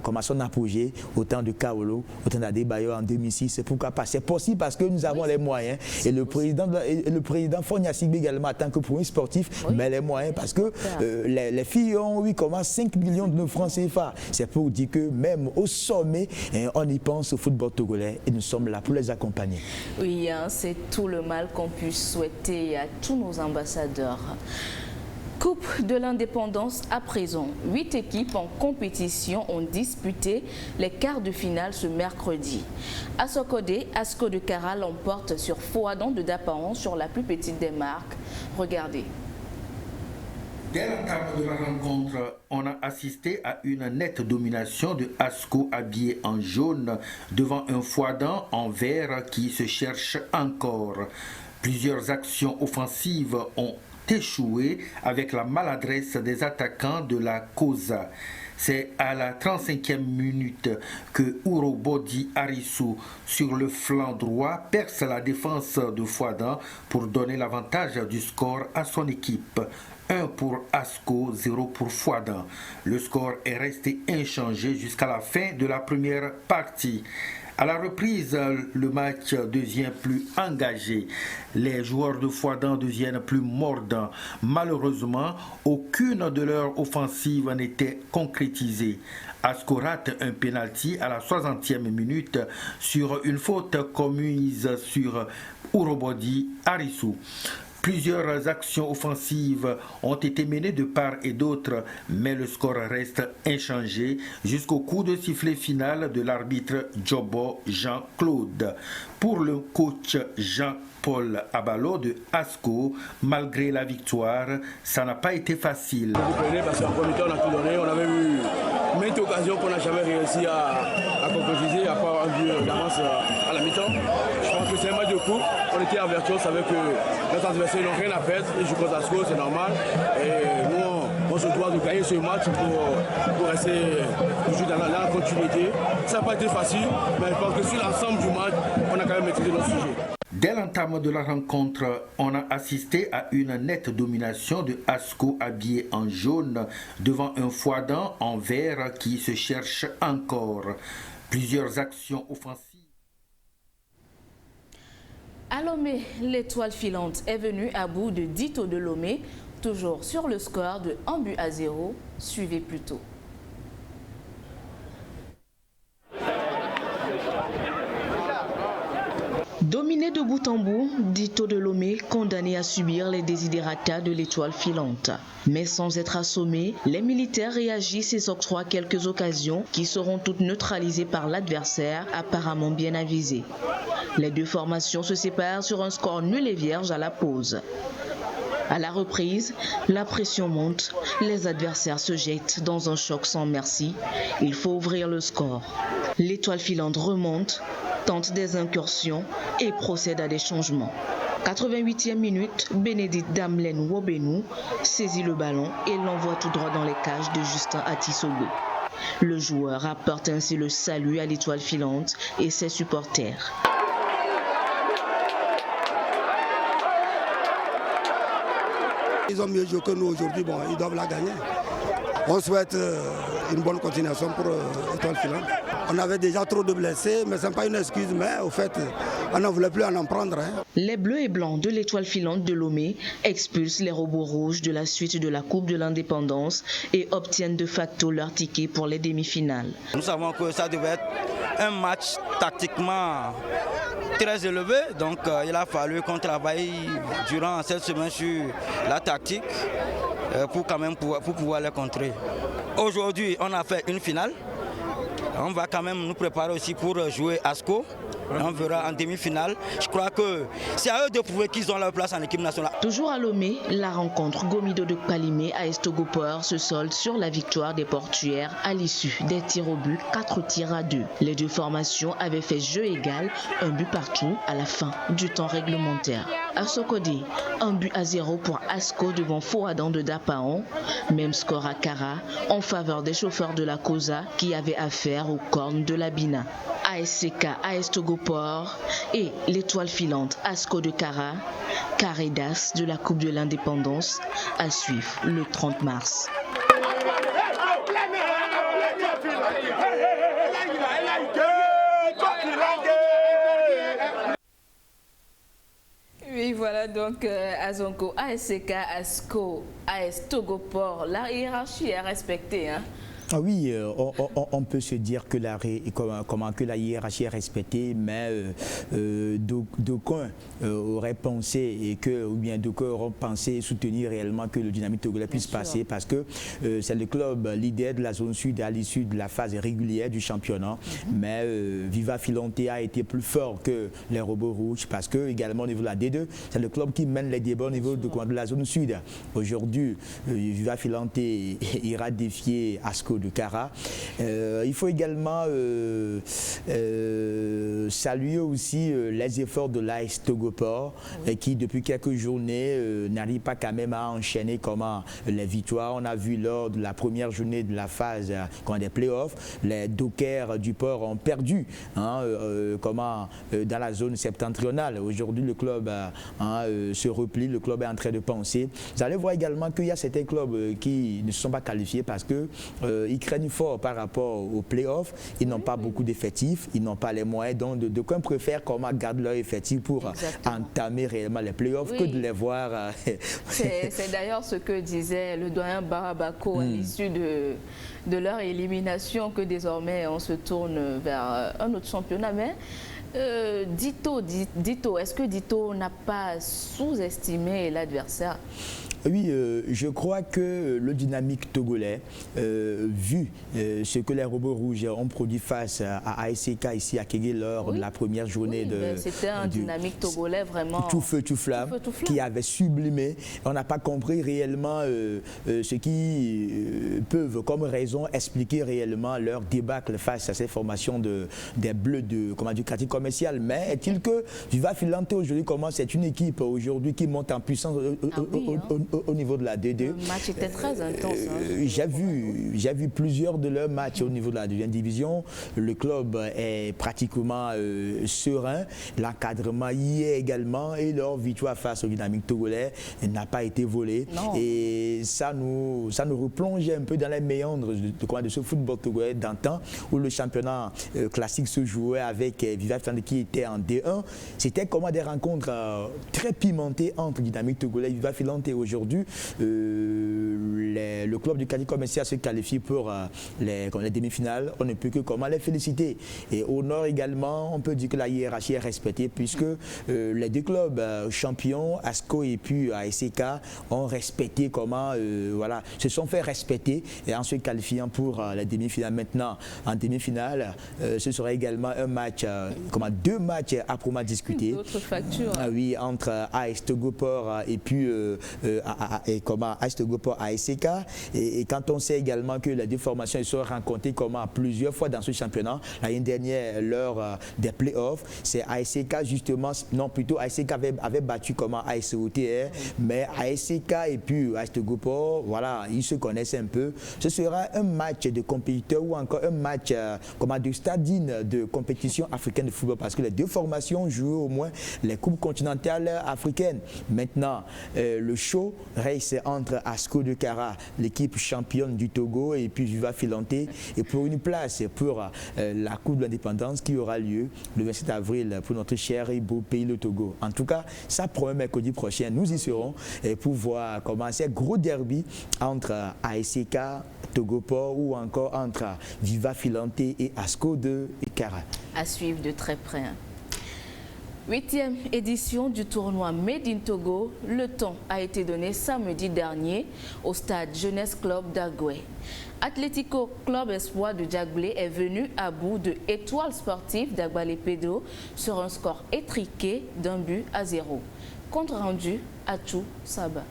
comme à son apogée autant de Kaolo, autant d'Adebayo en 2006. Pourquoi pas? C'est possible parce que nous avons les moyens et le président Fonia Sigbe également en tant que premier sportif met les moyens parce que les filles ont 8,5 millions de francs CFA. C'est pour dire que même au sommet, on y pense au football togolais et nous sommes là pour les accompagner. Oui, c'est tout le mal qu'on puisse souhaiter à tous nos ambassadeurs. Coupe de l'indépendance à présent. 8 équipes en compétition ont disputé les quarts de finale ce mercredi. À Sokodé, Asco de Kara l'emporte sur Fouadon de Dapaon sur la plus petite des marques. Regardez. Dès l'entame de la rencontre, on a assisté à une nette domination de Asco habillé en jaune devant un Fouadon en vert qui se cherche encore. Plusieurs actions offensives ont échoué avec la maladresse des attaquants de la Cosa. C'est à la 35e minute que Urobodi Arissou, sur le flanc droit, perce la défense de Fouadon pour donner l'avantage du score à son équipe. 1 pour Asco, 0 pour Fouadon. Le score est resté inchangé jusqu'à la fin de la première partie. À la reprise, le match devient plus engagé. Les joueurs de Fouadon deviennent plus mordants. Malheureusement, aucune de leurs offensives n'était concrétisée. Asco rate un pénalty à la 60e minute sur une faute commise sur Urobodi Arissou. Plusieurs actions offensives ont été menées de part et d'autre, mais le score reste inchangé jusqu'au coup de sifflet final de l'arbitre Djobo Jean-Claude. Pour le coach Jean-Paul Abalo de Asco, malgré la victoire, ça n'a pas été facile. Parce qu'en premier temps, on a tout donné, on avait eu maintes occasions qu'on n'a jamais réussi à concrétiser, à part un but d'avance à la mi-temps. Je pense que c'est un match de coupe, on était avertis, on savait que notre adversaire n'ont rien à perdre, ils jouent contre Asco, c'est normal. Et nous, on se doit de gagner ce match pour rester toujours dans la continuité. Ça n'a pas été facile, mais je pense que sur l'ensemble du match, on a quand même maîtrisé notre sujet. Dès l'entame de la rencontre, on a assisté à une nette domination de Asco habillé en jaune devant un Fouadon en vert qui se cherche encore. Plusieurs actions offensives. À Lomé, l'étoile filante est venue à bout de Dito de Lomé, toujours sur le score de 1-0. Suivez plutôt. Dominé de bout en bout, Dito de Lomé condamné à subir les désidératas de l'étoile filante. Mais sans être assommés, les militaires réagissent et s'octroient quelques occasions qui seront toutes neutralisées par l'adversaire apparemment bien avisé. Les deux formations se séparent sur un score nul et vierge à la pause. À la reprise, la pression monte, les adversaires se jettent dans un choc sans merci. Il faut ouvrir le score. L'étoile filante remonte, tente des incursions et procède à des changements. 88e minute, Bénédicte Damlen Wobenu saisit le ballon et l'envoie tout droit dans les cages de Justin Atisogo. Le joueur apporte ainsi le salut à l'étoile filante et ses supporters. Ils ont mieux joué que nous aujourd'hui, bon, ils doivent la gagner. On souhaite une bonne continuation pour l'étoile filante. On avait déjà trop de blessés, mais ce n'est pas une excuse, mais au fait, on n'en voulait plus en prendre. Les bleus et blancs de l'étoile filante de Lomé expulsent les robots rouges de la suite de la Coupe de l'Indépendance et obtiennent de facto leur ticket pour les demi-finales. Nous savons que ça devait être un match tactiquement très élevé, donc il a fallu qu'on travaille durant cette semaine sur la tactique pour pouvoir les contrer. Aujourd'hui, on a fait une finale. On va quand même nous préparer aussi pour jouer Asco. On verra en demi-finale. Je crois que c'est à eux de prouver qu'ils ont leur place en équipe nationale. Toujours à Lomé, la rencontre Gomido de Palimé à Estogopor se solde sur la victoire des Portuaires à l'issue des tirs au but, 4 tirs à 2. Les deux formations avaient fait jeu égal, un but partout à la fin du temps réglementaire. À Sokodé, 1 but à 0 pour Asco devant Fouadan de Dapaon. Même score à Kara en faveur des chauffeurs de la Cosa qui avaient affaire aux cornes de la Bina. ASCK à Estogopor et l'étoile filante Asco de Kara, Caridas de la Coupe de l'Indépendance à suivre le 30 mars. Oui, voilà donc Azonko, ASCK, Asco, AS Togopor, la hiérarchie est respectée. Hein. Ah oui, on peut se dire que que la hiérarchie est respectée, mais d'aucuns auraient pensé ou bien d'aucuns auraient pensé soutenir réellement que le Dynamique togolais puisse passer parce que c'est le club leader de la zone sud à l'issue de la phase régulière du championnat. Mais Viva Filante a été plus fort que les Robots Rouges parce que également au niveau de la D2, c'est le club qui mène les débats au niveau de la zone sud. Aujourd'hui, Viva Filante ira défier Asco de Kara. Il faut également saluer aussi les efforts de l'AS Togopor qui depuis quelques journées n'arrive pas quand même à enchaîner les victoires. On a vu lors de la première journée de la phase des playoffs, les Dockers du Port ont perdu dans la zone septentrionale. Aujourd'hui le club se replie, le club est en train de penser. Vous allez voir également qu'il y a certains clubs qui ne se sont pas qualifiés parce que ils craignent fort par rapport aux playoffs. Ils n'ont pas beaucoup d'effectifs, ils n'ont pas les moyens. Donc, d'aucuns préfèrent garder leur effectif pour entamer réellement les playoffs que de les voir. C'est d'ailleurs ce que disait le doyen Barabako à l'issue de leur élimination, que désormais on se tourne vers un autre championnat. Mais Dito, est-ce que Dito n'a pas sous-estimé l'adversaire? Oui, je crois que le Dynamique togolais, vu ce que les Robots Rouges ont produit face à ASCK ici à Kégué lors de la première journée c'était un Dynamique togolais vraiment tout feu, tout flamme, qui avait sublimé. On n'a pas compris réellement ce qui peuvent comme raison expliquer réellement leur débâcle face à ces formations des Bleus du quartier commercial. Mais est-il que Viva Filante aujourd'hui, c'est une équipe aujourd'hui qui monte en puissance au niveau de la D2. Le match était très intense. J'ai vu plusieurs de leurs matchs au niveau de la deuxième division. Le club est pratiquement serein. L'encadrement y est également. Et leur victoire face au Dynamique togolais n'a pas été volée. Non. Et ça nous replongeait un peu dans les méandres de ce football togolais d'antan où le championnat classique se jouait avec Viva Filante qui était en D1. C'était des rencontres très pimentées entre Dynamique togolais et Viva Filante. Aujourd'hui, le club du quartier commercial se qualifie pour les demi-finales. On ne peut que les féliciter. Et au nord également, on peut dire que la hiérarchie est respectée puisque les deux clubs champions, Asco et puis ASCK, ont respecté se sont fait respecter et en se qualifiant pour la demi-finale. Maintenant, en demi-finale, ce sera également un match, deux matchs âprement discutés. D'autres factures. Oui, entre AS Togopor et puis AS Togopor ASCK. Et quand on sait également que les deux formations se sont rencontrées plusieurs fois dans ce championnat, l'année dernière, lors des playoffs, c'est ASCK justement, non plutôt ASCK avait battu ASOTR, mais ASCK et puis AS Togopor, voilà, ils se connaissent un peu. Ce sera un match de compétiteurs ou encore un match de stade-in de compétition africaine de football parce que les deux formations jouent au moins les coupes continentales africaines. Maintenant, le show reste entre Asco de Kara, l'équipe championne du Togo, et puis Viva Filante, et pour une place pour la Coupe de l'Indépendance qui aura lieu le 27 avril pour notre cher et beau pays, le Togo. En tout cas, ça promet mercredi prochain. Nous y serons pour voir commencer un gros derby entre ASCK, Togopor ou encore entre Viva Filante et Asco de Kara. À suivre de très près. 8e édition du tournoi Made in Togo. Le temps a été donné samedi dernier au stade Jeunesse Club d'Agoué. Atlético Club Espoir de Djagbelé est venu à bout de Étoile Sportive d'Agbalé-Pédo sur un score étriqué d'1-0. Compte rendu à Tchou Saba.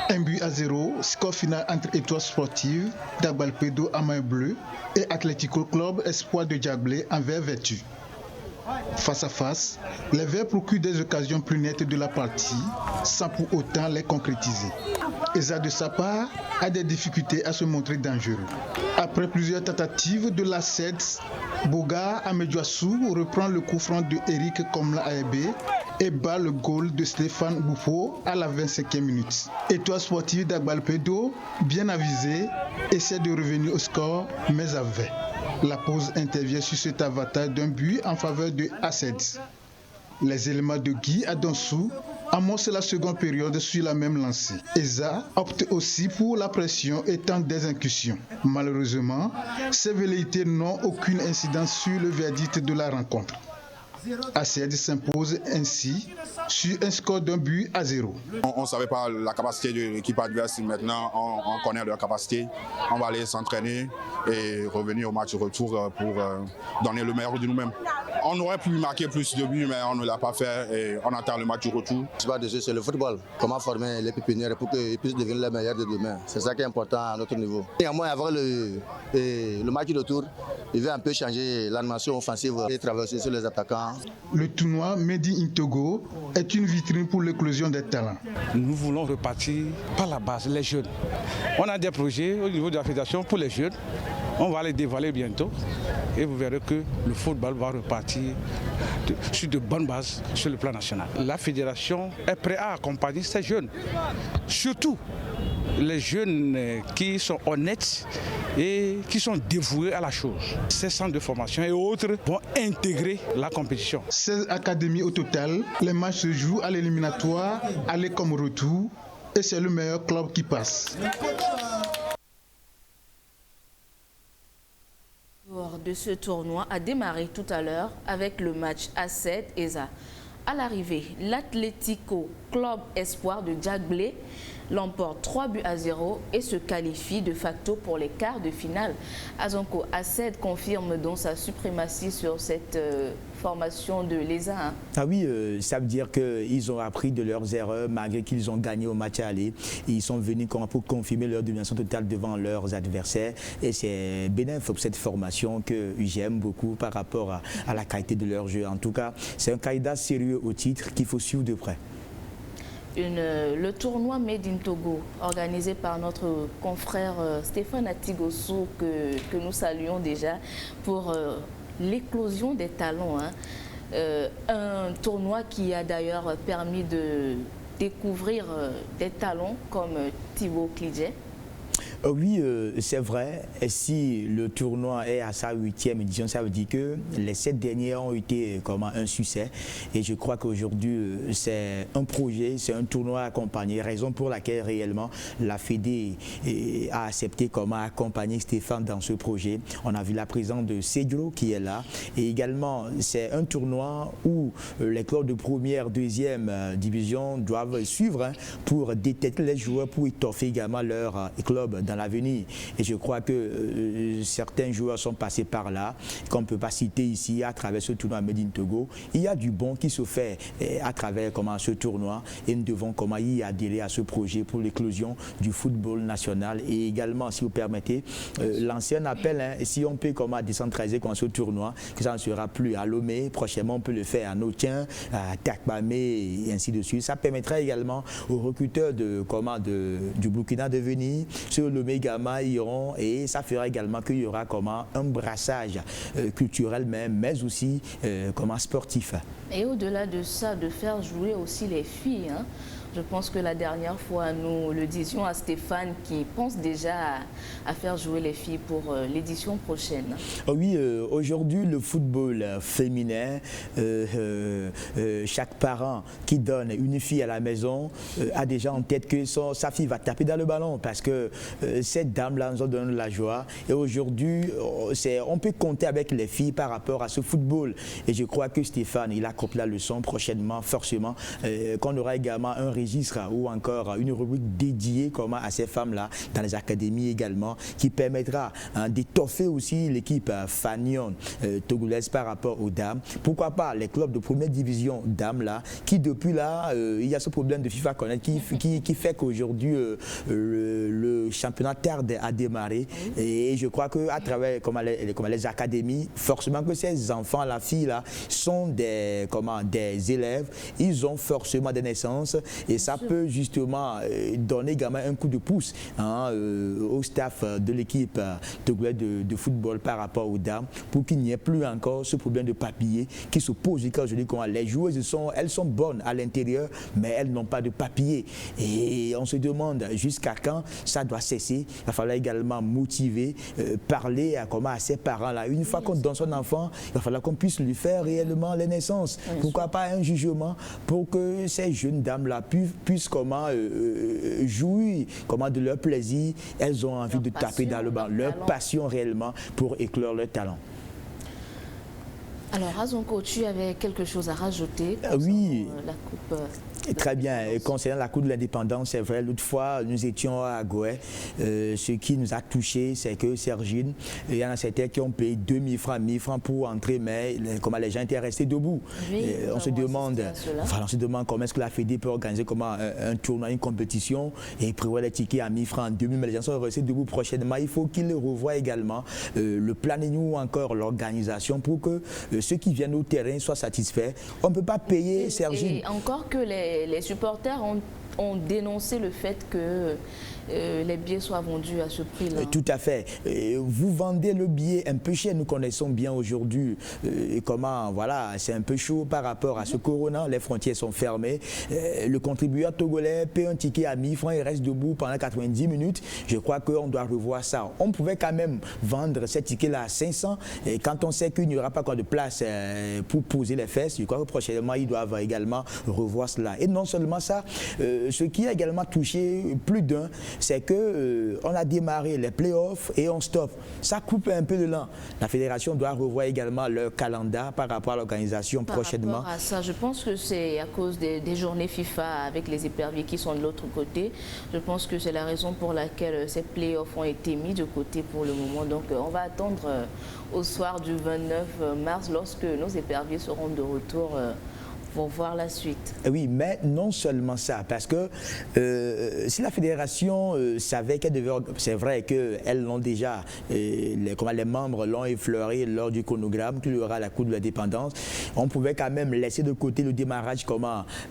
1-0, score final entre Étoile Sportive d'Agbalé-Pédo à main bleue et Atlético Club Espoir de Djagbelé en vert vêtu. Face à face, les Verts procurent des occasions plus nettes de la partie, sans pour autant les concrétiser. Eza de sa part a des difficultés à se montrer dangereux. Après plusieurs tentatives de la SEDS, Boga Amedjouassou reprend le coup franc de Eric Komla Aebe et bat le goal de Stéphane Boufo à la 25e minute. Étoile Sportive d'Agbalé-Pédo, bien avisée, essaie de revenir au score, mais à 20. La pause intervient sur cet avatar d'un but en faveur de Asseds. Les éléments de Guy Adonsou amorcent la seconde période sur la même lancée. Eza opte aussi pour la pression et tente des incursions. Malheureusement, ces velléités n'ont aucune incidence sur le verdict de la rencontre. Asseds s'impose ainsi sur un score d'1-0. On ne savait pas la capacité de l'équipe adverse. Maintenant, on connaît leur capacité. On va aller s'entraîner et revenir au match retour pour donner le meilleur de nous-mêmes. On aurait pu marquer plus de buts, mais on ne l'a pas fait et on attend le match du retour. C'est le football. Comment former les pépinières pour qu'ils puissent devenir les meilleurs de demain. C'est ça qui est important à notre niveau. Et à moins avoir le match de retour, il va un peu changer l'animation offensive et traverser sur les attaquants. Le tournoi Made in Togo est une vitrine pour l'éclosion des talents. Nous voulons repartir par la base, les jeunes. On a des projets au niveau de la fédération pour les jeunes. On va les dévoiler bientôt et vous verrez que le football va repartir sur de bonnes bases sur le plan national. La fédération est prête à accompagner ces jeunes, surtout les jeunes qui sont honnêtes et qui sont dévoués à la chose. Ces centres de formation et autres vont intégrer la compétition. 16 académies au total, les matchs se jouent à l'éliminatoire, aller comme retour, et c'est le meilleur club qui passe. De ce tournoi a démarré tout à l'heure avec le match Asseds-Eza. À l'arrivée, l'Atlético Club Espoir de Djagbelé l'emporte 3-0 et se qualifie de facto pour les quarts de finale. Azonko, Asseds confirme donc sa suprématie sur cette formation de l'ESA. Ah oui, ça veut dire qu'ils ont appris de leurs erreurs malgré qu'ils ont gagné au match aller. Ils sont venus pour confirmer leur domination totale devant leurs adversaires. Et c'est bénéfique pour cette formation que j'aime beaucoup par rapport à la qualité de leur jeu. En tout cas, c'est un candidat sérieux au titre qu'il faut suivre de près. Le tournoi Made in Togo, organisé par notre confrère Stéphane Atigossou, que nous saluons déjà, pour l'éclosion des talents. Un tournoi qui a d'ailleurs permis de découvrir des talents comme Thibaut Klidje. Oui, c'est vrai. Et si le tournoi est à sa 8e édition, ça veut dire que les 7 derniers ont été un succès. Et je crois qu'aujourd'hui, c'est un projet, c'est un tournoi accompagné. Raison pour laquelle réellement la Fédé a accepté accompagner Stéphane dans ce projet. On a vu la présence de Cedro qui est là. Et également, c'est un tournoi où les clubs de première, deuxième division doivent suivre pour détecter les joueurs, pour étoffer également leur club dans l'avenir. Et je crois que certains joueurs sont passés par là, qu'on ne peut pas citer ici à travers ce tournoi Made in Togo. Il y a du bon qui se fait à travers ce tournoi et nous devons y adhérer à ce projet pour l'éclosion du football national. Et également, si vous permettez, lancer un appel, si on peut décentraliser ce tournoi, que ça ne sera plus à Lomé, prochainement on peut le faire à Notien, à Takbamé et ainsi de suite. Ça permettrait également aux recruteurs du Burkina de venir sur le Mégama iront et ça fera également qu'il y aura un brassage culturel mais aussi sportif. Et au-delà de ça, de faire jouer aussi les filles. Je pense que la dernière fois, nous le disions à Stéphane qui pense déjà à faire jouer les filles pour l'édition prochaine. Oui, aujourd'hui, le football féminin, chaque parent qui donne une fille à la maison a déjà en tête que sa fille va taper dans le ballon parce que cette dame-là nous donne la joie. Et aujourd'hui, on peut compter avec les filles par rapport à ce football. Et je crois que Stéphane, il a compris la leçon prochainement, forcément, qu'on aura également un registre ou encore une rubrique dédiée à ces femmes-là dans les académies également, qui permettra d'étoffer aussi l'équipe fanion togolaise par rapport aux dames. Pourquoi pas les clubs de première division dames là, qui depuis là, il y a ce problème de FIFA Connect qui fait qu'aujourd'hui le championnat tarde à démarrer. Et je crois qu'à travers les académies, forcément que ces enfants, la fille là, sont des élèves, ils ont forcément des naissances et ça peut justement donner également un coup de pouce au staff de l'équipe de football par rapport aux dames pour qu'il n'y ait plus encore ce problème de papier qui se pose aujourd'hui. Les joueuses elles sont bonnes à l'intérieur mais elles n'ont pas de papier et on se demande jusqu'à quand ça doit cesser. Il va falloir également motiver, parler à ces parents là. Une fois qu'on donne son enfant, il va falloir qu'on puisse lui faire réellement les naissances. Pourquoi pas un jugement pour que ces jeunes dames là puissent jouir de leur plaisir. Elles ont envie de taper dans le banc, leur passion réellement pour éclore leur talent. Alors, Azonko, tu avais quelque chose à rajouter oui. La coupe Très bien. Et concernant la Coupe de l'Indépendance, c'est vrai, l'autre fois, nous étions à Goué. Ce qui nous a touché, c'est que Sergine, il y en a certains qui ont payé 2000 francs, 1000 francs pour entrer, mais comment les gens étaient restés debout. Oui, on se demande comment est-ce que la Fédé peut organiser un tournoi, une compétition et prévoir les tickets à 1000 francs, 2000, mais les gens sont restés debout prochainement. Il faut qu'ils revoient également le planning ou encore l'organisation pour que ceux qui viennent au terrain soient satisfaits. On ne peut pas payer Sergine. Et encore que les supporters ont dénoncé le fait que les billets soient vendus à ce prix-là. Tout à fait. Vous vendez le billet un peu cher. Nous connaissons bien aujourd'hui c'est un peu chaud par rapport à ce corona. Les frontières sont fermées. Le contribuable togolais paie un ticket à 1000 francs et reste debout pendant 90 minutes. Je crois qu'on doit revoir ça. On pouvait quand même vendre ces tickets-là à 500. Et quand on sait qu'il n'y aura pas encore de place pour poser les fesses, je crois que prochainement, ils doivent également revoir cela. Et non seulement ça, ce qui a également touché plus d'un, c'est que on a démarré les playoffs et on stoppe. Ça coupe un peu de l'an. La fédération doit revoir également leur calendrier par rapport à l'organisation prochainement. Par rapport à ça, je pense que c'est à cause des journées FIFA avec les éperviers qui sont de l'autre côté. Je pense que c'est la raison pour laquelle ces playoffs ont été mis de côté pour le moment. Donc on va attendre au soir du 29 mars lorsque nos éperviers seront de retour pour voir la suite. Oui, mais non seulement ça, parce que si la fédération savait qu'elle devait... C'est vrai qu'elles l'ont déjà, les membres l'ont effleuré lors du chronogramme, qu'il y aura la Coupe de l'Indépendance. On pouvait quand même laisser de côté le démarrage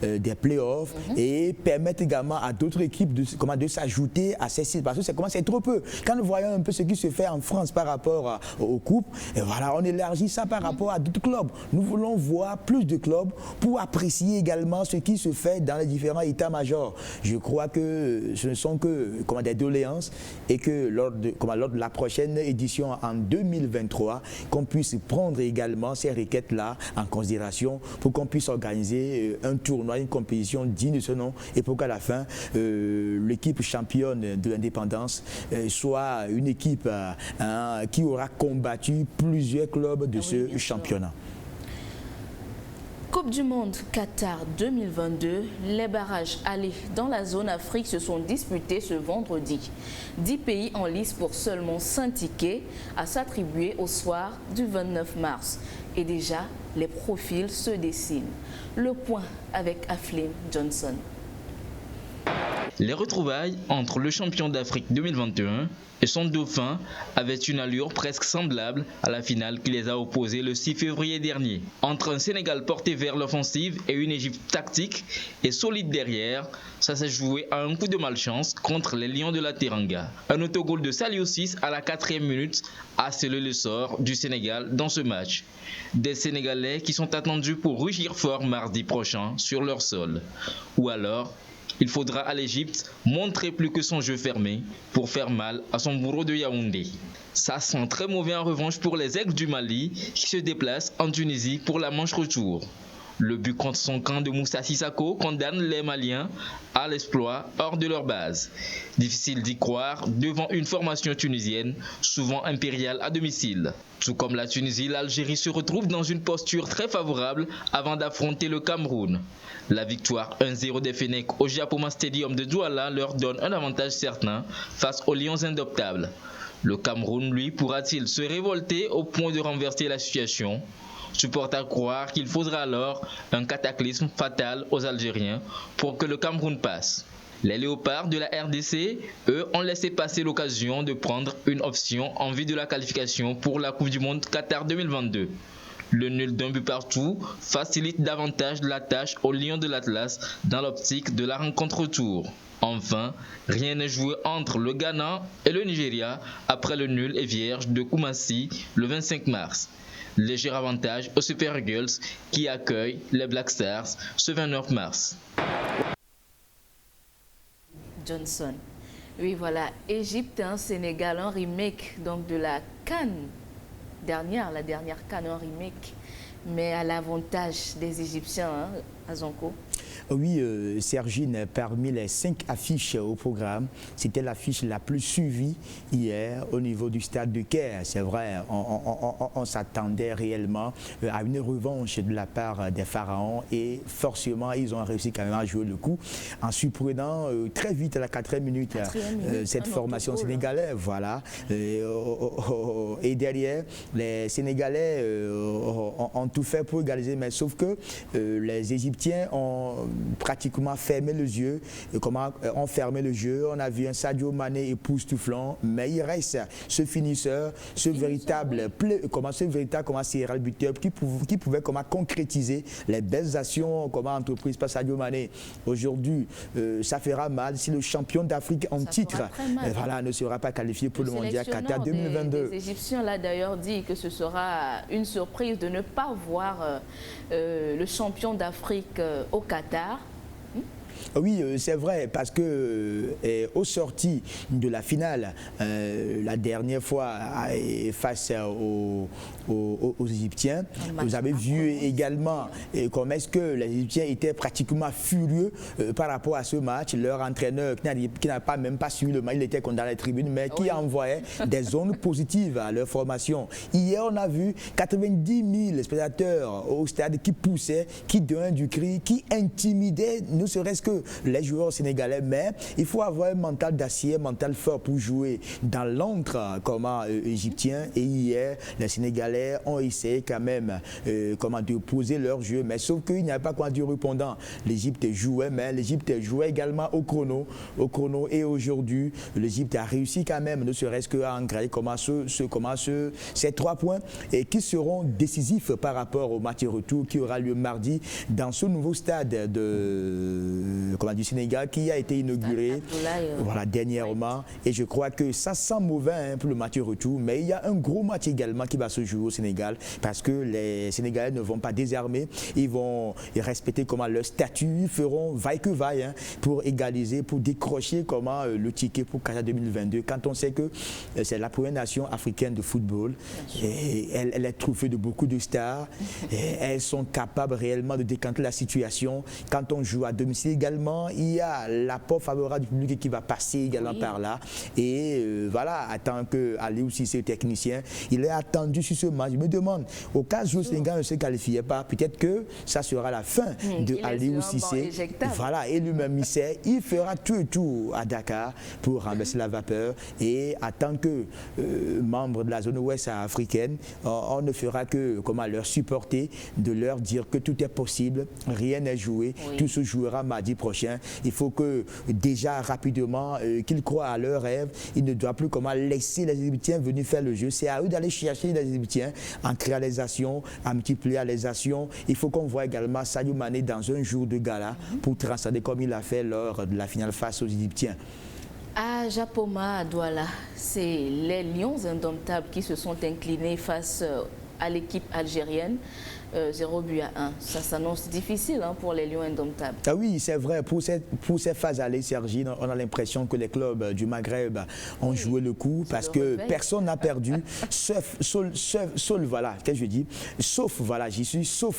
des playoffs et permettre également à d'autres équipes de s'ajouter à ces sites. Parce que c'est trop peu. Quand nous voyons un peu ce qui se fait en France par rapport aux coupes, et voilà, on élargit ça par rapport à d'autres clubs. Nous voulons voir plus de clubs pour apprécier également ce qui se fait dans les différents états-majors. Je crois que ce ne sont que des doléances et que lors de la prochaine édition en 2023, qu'on puisse prendre également ces requêtes-là en considération pour qu'on puisse organiser un tournoi, une compétition digne de ce nom et pour qu'à la fin, l'équipe championne de l'indépendance soit une équipe qui aura combattu plusieurs clubs de ce championnat. Coupe du Monde Qatar 2022, les barrages allés dans la zone Afrique se sont disputés ce vendredi. 10 pays en lice pour seulement 5 tickets à s'attribuer au soir du 29 mars. Et déjà, les profils se dessinent. Le point avec Aflin Johnson. Les retrouvailles entre le champion d'Afrique 2021 et son dauphin avaient une allure presque semblable à la finale qui les a opposés le 6 février dernier. Entre un Sénégal porté vers l'offensive et une Égypte tactique et solide derrière, ça s'est joué à un coup de malchance contre les Lions de la Teranga. Un autogol de Saliou 6 à la 4e minute a scellé le sort du Sénégal dans ce match. Des Sénégalais qui sont attendus pour rugir fort mardi prochain sur leur sol. Ou alors Il faudra à l'Égypte montrer plus que son jeu fermé pour faire mal à son bourreau de Yaoundé. Ça sent très mauvais en revanche pour les Aigles du Mali qui se déplacent en Tunisie pour la manche retour. Le but contre son camp de Moussa Sissako condamne les Maliens à l'exploit hors de leur base. Difficile d'y croire devant une formation tunisienne souvent impériale à domicile. Tout comme la Tunisie, l'Algérie se retrouve dans une posture très favorable avant d'affronter le Cameroun. La victoire 1-0 des Fennecs au Japoma Stadium de Douala leur donne un avantage certain face aux Lions indoptables. Le Cameroun, lui, pourra-t-il se révolter au point de renverser la situation ? Je porte à croire qu'il faudra alors un cataclysme fatal aux Algériens pour que le Cameroun passe. Les Léopards de la RDC, eux, ont laissé passer l'occasion de prendre une option en vue de la qualification pour la Coupe du Monde Qatar 2022. Le nul d'un but partout facilite davantage la tâche aux Lions de l'Atlas dans l'optique de la rencontre retour. Enfin, rien n'est joué entre le Ghana et le Nigeria après le nul et vierge de Koumassi le 25 mars. Léger avantage aux Super Eagles qui accueillent les Black Stars ce 29 mars. Johnson. Oui, voilà, Égypte, Sénégal, un remake donc de la CAN dernière, la dernière CAN, un remake, mais à l'avantage des Égyptiens, Azonko. Oui, Sergine, parmi les 5 affiches au programme, c'était l'affiche la plus suivie hier au niveau du stade de Caire. C'est vrai, on s'attendait réellement à une revanche de la part des Pharaons et forcément, ils ont réussi quand même à jouer le coup en surprenant très vite à la 4e minute cette formation sénégalaise. Voilà. Et derrière, les Sénégalais ont tout fait pour égaliser, mais sauf que les Égyptiens ont pratiquement fermé les yeux, ont fermé le jeu. On a vu un Sadio Mané époustouflant, mais il reste ce finisseur, ce véritable Cyril buteur qui pouvait concrétiser les belles actions entreprises par Sadio Mané. Aujourd'hui, ça fera mal si le champion d'Afrique en titre ne sera pas qualifié pour le mondial Qatar 2022. Les Égyptiens là d'ailleurs dit que ce sera une surprise de ne pas voir le champion d'Afrique au Qatar. Oui, c'est vrai, parce que aux sorties de la finale, la dernière fois face aux Égyptiens, vous avez vu également comment est-ce que les Égyptiens étaient pratiquement furieux par rapport à ce match. Leur entraîneur, qui n'a même pas suivi le match, il était dans les tribunes, mais qui envoyait des zones positives à leur formation. Hier, on a vu 90 000 spectateurs au stade qui poussaient, qui donnaient du cri, qui intimidaient, ne serait-ce que les joueurs sénégalais, mais il faut avoir un mental d'acier, un mental fort pour jouer dans l'antre égyptien. Et hier, les Sénégalais ont essayé quand même de poser leur jeu, mais sauf qu'il n'y avait pas du répondant. L'Égypte jouait, mais l'Égypte jouait également au chrono. Et aujourd'hui, l'Égypte a réussi quand même, ne serait-ce qu'à engrailler ces 3 points et qui seront décisifs par rapport au match retour qui aura lieu mardi dans ce nouveau stade du Sénégal qui a été inauguré dernièrement. Et je crois que ça sent mauvais pour le match retour, mais il y a un gros match également qui va se jouer au Sénégal parce que les Sénégalais ne vont pas désarmer, ils vont respecter leur statut, ils feront vaille que vaille pour égaliser, pour décrocher le ticket pour Qatar 2022 quand on sait que c'est la première nation africaine de football et elle est truffée de beaucoup de stars et elles sont capables réellement de décanter la situation. Quand on joue à domicile également, il y a l'apport favorable du public qui va passer également par là. Et en tant qu'Aliou Cissé, technicien, il est attendu sur ce match. Je me demande, au cas où le Sénégal ne se qualifiait pas, peut-être que ça sera la fin de Aliou Cissé. Et lui-même, il fera tout à Dakar pour renverser la vapeur. Et en tant que membre de la zone ouest africaine, on ne fera que leur supporter, de leur dire que tout est possible, rien n'est joué, tout se jouera mardi prochain. Il faut que déjà rapidement qu'ils croient à leur rêve. Ils ne doivent plus laisser les Égyptiens venir faire le jeu. C'est à eux d'aller chercher les Égyptiens en créant les actions, en multipliant les actions. Il faut qu'on voit également Sadio Mané dans un jour de gala pour transcender comme il a fait lors de la finale face aux Égyptiens. À Japoma, à Douala, c'est les Lions indomptables qui se sont inclinés face à l'équipe algérienne. 0 but à 1. Ça s'annonce difficile pour les Lions indomptables. Ah oui, c'est vrai. Pour ces phases aller, Sergi, on a l'impression que les clubs du Maghreb ont joué le coup parce que personne n'a perdu, sauf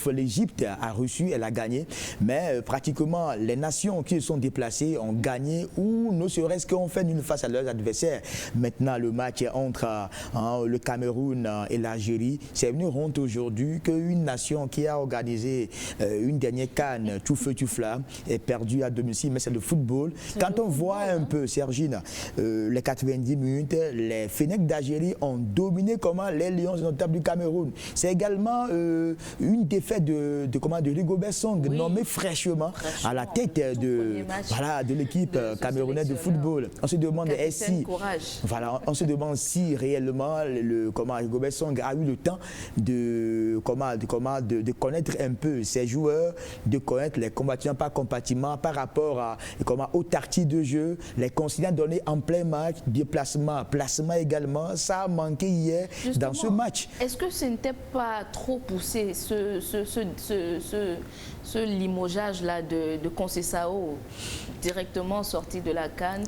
l'Égypte a reçu, elle a gagné, mais pratiquement les nations qui se sont déplacées ont gagné ou ne serait-ce qu'on fait une face à leurs adversaires. Maintenant, le match entre le Cameroun et l'Algérie, c'est venu honte aujourd'hui qu'une nation qui a organisé une dernière CAN tout feu tout flamme est perdue à domicile, mais c'est le football. Quand on voit un peu, Sergine, les 90 minutes, les Fennecs d'Algérie ont dominé comment les Lions indomptables du Cameroun. C'est également une défaite de Rigobert Song, nommé fraîchement à la tête de l'équipe camerounaise de football. On se demande on se demande si réellement Rigobert Song a eu le temps de connaître un peu ses joueurs, de connaître les combattants par compartiment par rapport aux tactiques de jeu, les consignes données en plein match, déplacement, placement également. Ça a manqué hier dans ce match. Est-ce que ce n'était pas trop poussé ce limogeage-là de Conceição directement sorti de la CAN?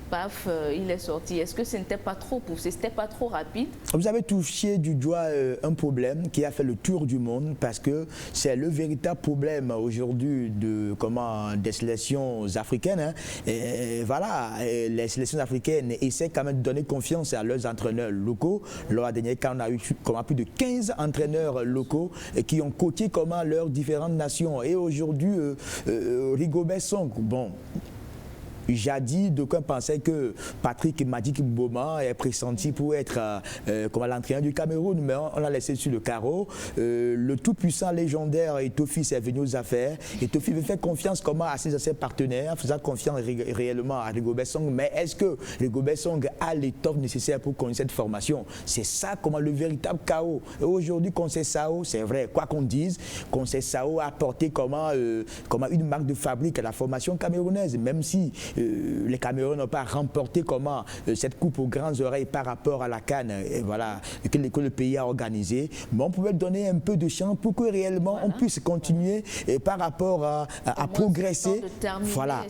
Paf, il est sorti. Est-ce que ce n'était pas trop poussé, c'était pas trop rapide? Vous avez touché du doigt un problème qui a fait le tour du monde parce que c'est le véritable problème aujourd'hui des sélections africaines. Et voilà, les sélections africaines essaient quand même de donner confiance à leurs entraîneurs locaux. Lors de la dernière CAN, on a eu plus de 15 entraîneurs locaux qui ont coaché leurs différentes nations. Et aujourd'hui, Rigobert Song, bon. Jadis, d'aucuns pensaient que Patrick Madické Mboma est pressenti pour être l'entraîneur du Cameroun, mais on l'a laissé sur le carreau. Le tout-puissant légendaire Etofi est venu aux affaires. Etofi veut faire confiance à ses anciens partenaires, faisant confiance réellement à Rigobert Song. Mais est-ce que Rigobert Song a l'étoffe nécessaire pour connaître cette formation? C'est ça le véritable chaos. Et aujourd'hui, Conceição, c'est vrai, quoi qu'on dise, Conceição a apporté une marque de fabrique à la formation camerounaise, même si les Camerounais n'ont pas remporté cette coupe aux grandes oreilles par rapport à la CAN que le pays a organisée. Mais on pouvait donner un peu de chance pour que réellement on puisse continuer par rapport à progresser.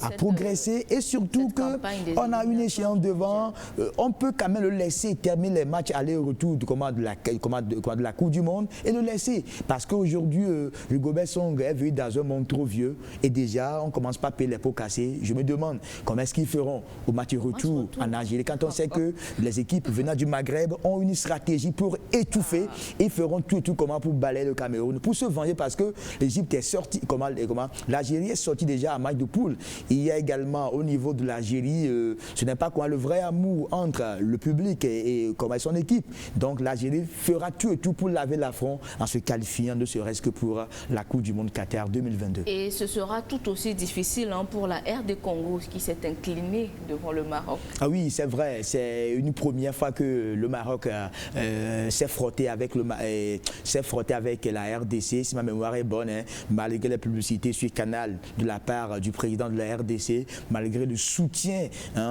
À progresser et surtout qu'on a une échéance devant. On peut quand même le laisser terminer les matchs aller-retour de la Coupe du Monde et le laisser. Parce qu'aujourd'hui, Rigobert Song est venu dans un monde trop vieux et déjà on commence pas à payer les pots cassés. Je me demande comment est-ce qu'ils feront au match retour en Algérie quand on sait que les équipes venant du Maghreb ont une stratégie pour étouffer. Ils feront tout pour balayer le Cameroun, pour se venger parce que l'Égypte est sortie, l'Algérie est sortie déjà en match de poule. Il y a également au niveau de l'Algérie, ce n'est pas le vrai amour entre le public et son équipe. Donc l'Algérie fera tout pour laver l'affront en se qualifiant ne serait-ce que pour la Coupe du Monde Qatar 2022. Et ce sera tout aussi difficile pour la RD Congo qui s'est incliné devant le Maroc. Ah oui, c'est vrai. C'est une première fois que le Maroc s'est frotté avec la RDC, si ma mémoire est bonne, malgré les publicités sur Canal de la part du président de la RDC, malgré le soutien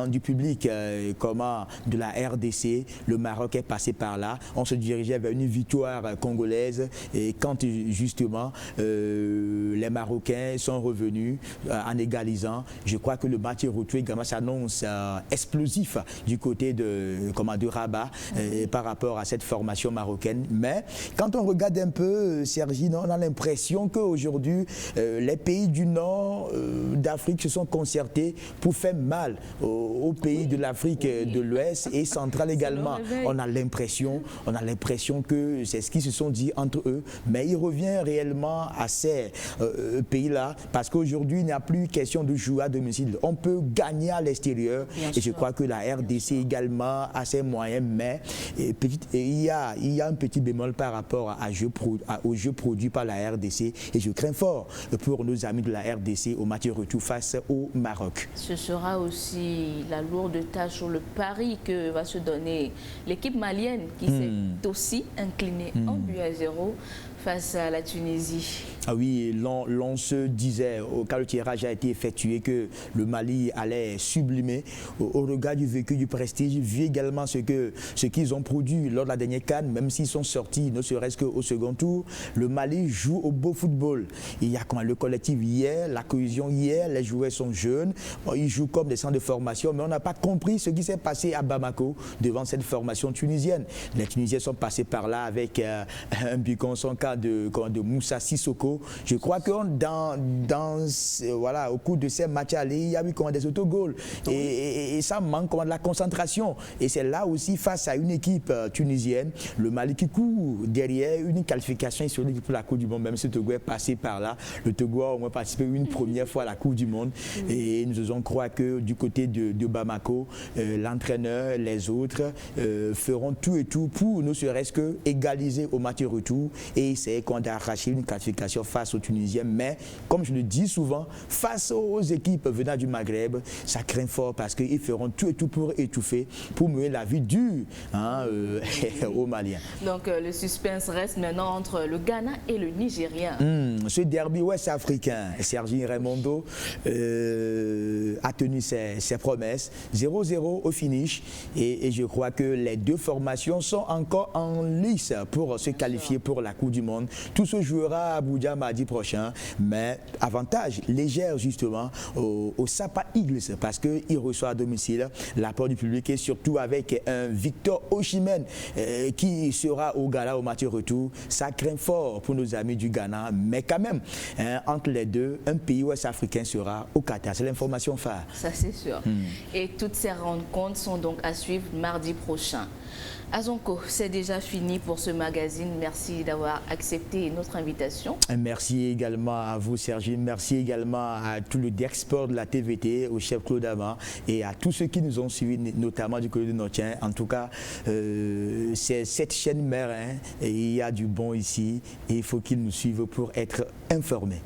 du public de la RDC, le Maroc est passé par là. On se dirigeait vers une victoire congolaise et quand justement les Marocains sont revenus en égalisant, je crois que le match retour également s'annonce explosif du côté de Rabat par rapport à cette formation marocaine. Mais quand on regarde un peu, Sergi, on a l'impression qu'aujourd'hui, les pays du nord d'Afrique se sont concertés pour faire mal aux pays de l'Afrique de l'Ouest et centrale également. On a l'impression que c'est ce qu'ils se sont dit entre eux. Mais il revient réellement à ces pays-là parce qu'aujourd'hui, il n'y a plus question de jouer à domicile. On peut gagner à l'extérieur et je crois que la RDC également a ses moyens, mais il y a un petit bémol par rapport au jeu produit par la RDC et je crains fort pour nos amis de la RDC au match retour face au Maroc. Ce sera aussi la lourde tâche sur le pari que va se donner l'équipe malienne qui s'est aussi inclinée 1 but à 0 face à la Tunisie. Ah oui, l'on se disait, quand le tirage a été effectué, que le Mali allait sublimer au regard du vécu, du prestige, vu également ce qu'ils ont produit lors de la dernière CAN, même s'ils sont sortis, ne serait-ce qu'au second tour. Le Mali joue au beau football. Il y a le collectif hier, la cohésion hier, les joueurs sont jeunes, ils jouent comme des centres de formation, mais on n'a pas compris ce qui s'est passé à Bamako devant cette formation tunisienne. Les Tunisiens sont passés par là avec un but son cas de Moussa Sissoko. Je crois que voilà, au cours de ces matchs allés, il y a eu des autogols. Et ça manque de la concentration. Et c'est là aussi, face à une équipe tunisienne, le Mali qui court derrière une qualification historique pour la Coupe du Monde, même si le Togo est passé par là. Le Togo a au moins participé une première fois à la Coupe du Monde. Et nous faisons croire que du côté de Bamako, l'entraîneur, les autres feront tout et tout pour ne serait-ce que égaliser au match retour et essayer d'arracher une qualification face aux Tunisiens. Mais, comme je le dis souvent, face aux équipes venant du Maghreb, ça craint fort parce qu'ils feront tout et tout pour étouffer, pour mener la vie dure aux Maliens. Donc, le suspense reste maintenant entre le Ghana et le Nigérien. Ce derby ouest-africain, Sergi Raimondo a tenu ses promesses. 0-0 au finish. Et je crois que les deux formations sont encore en lice pour se qualifier pour la Coupe du Monde. Tout se jouera à Abuja mardi prochain, mais avantage légère justement au Sapa Eagles parce qu'il reçoit à domicile l'apport du public et surtout avec un Victor Osimhen qui sera au Ghana au match retour. Ça craint fort pour nos amis du Ghana, mais quand même, entre les deux, un pays ouest-africain sera au Qatar. C'est l'information phare. Ça, c'est sûr. Et toutes ces rencontres sont donc à suivre mardi prochain. Azonko, c'est déjà fini pour ce magazine. Merci d'avoir accepté notre invitation. Merci également à vous, Sergi. Merci également à tout le Dexport de la TVT, au chef Claude Ama et à tous ceux qui nous ont suivis, notamment du côté de Notien. En tout cas, c'est cette chaîne mère, et il y a du bon ici et il faut qu'ils nous suivent pour être informés.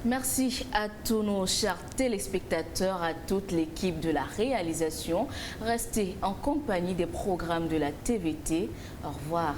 Merci à tous nos chers téléspectateurs, à toute l'équipe de la réalisation. Restez en compagnie des programmes de la TVT. Au revoir.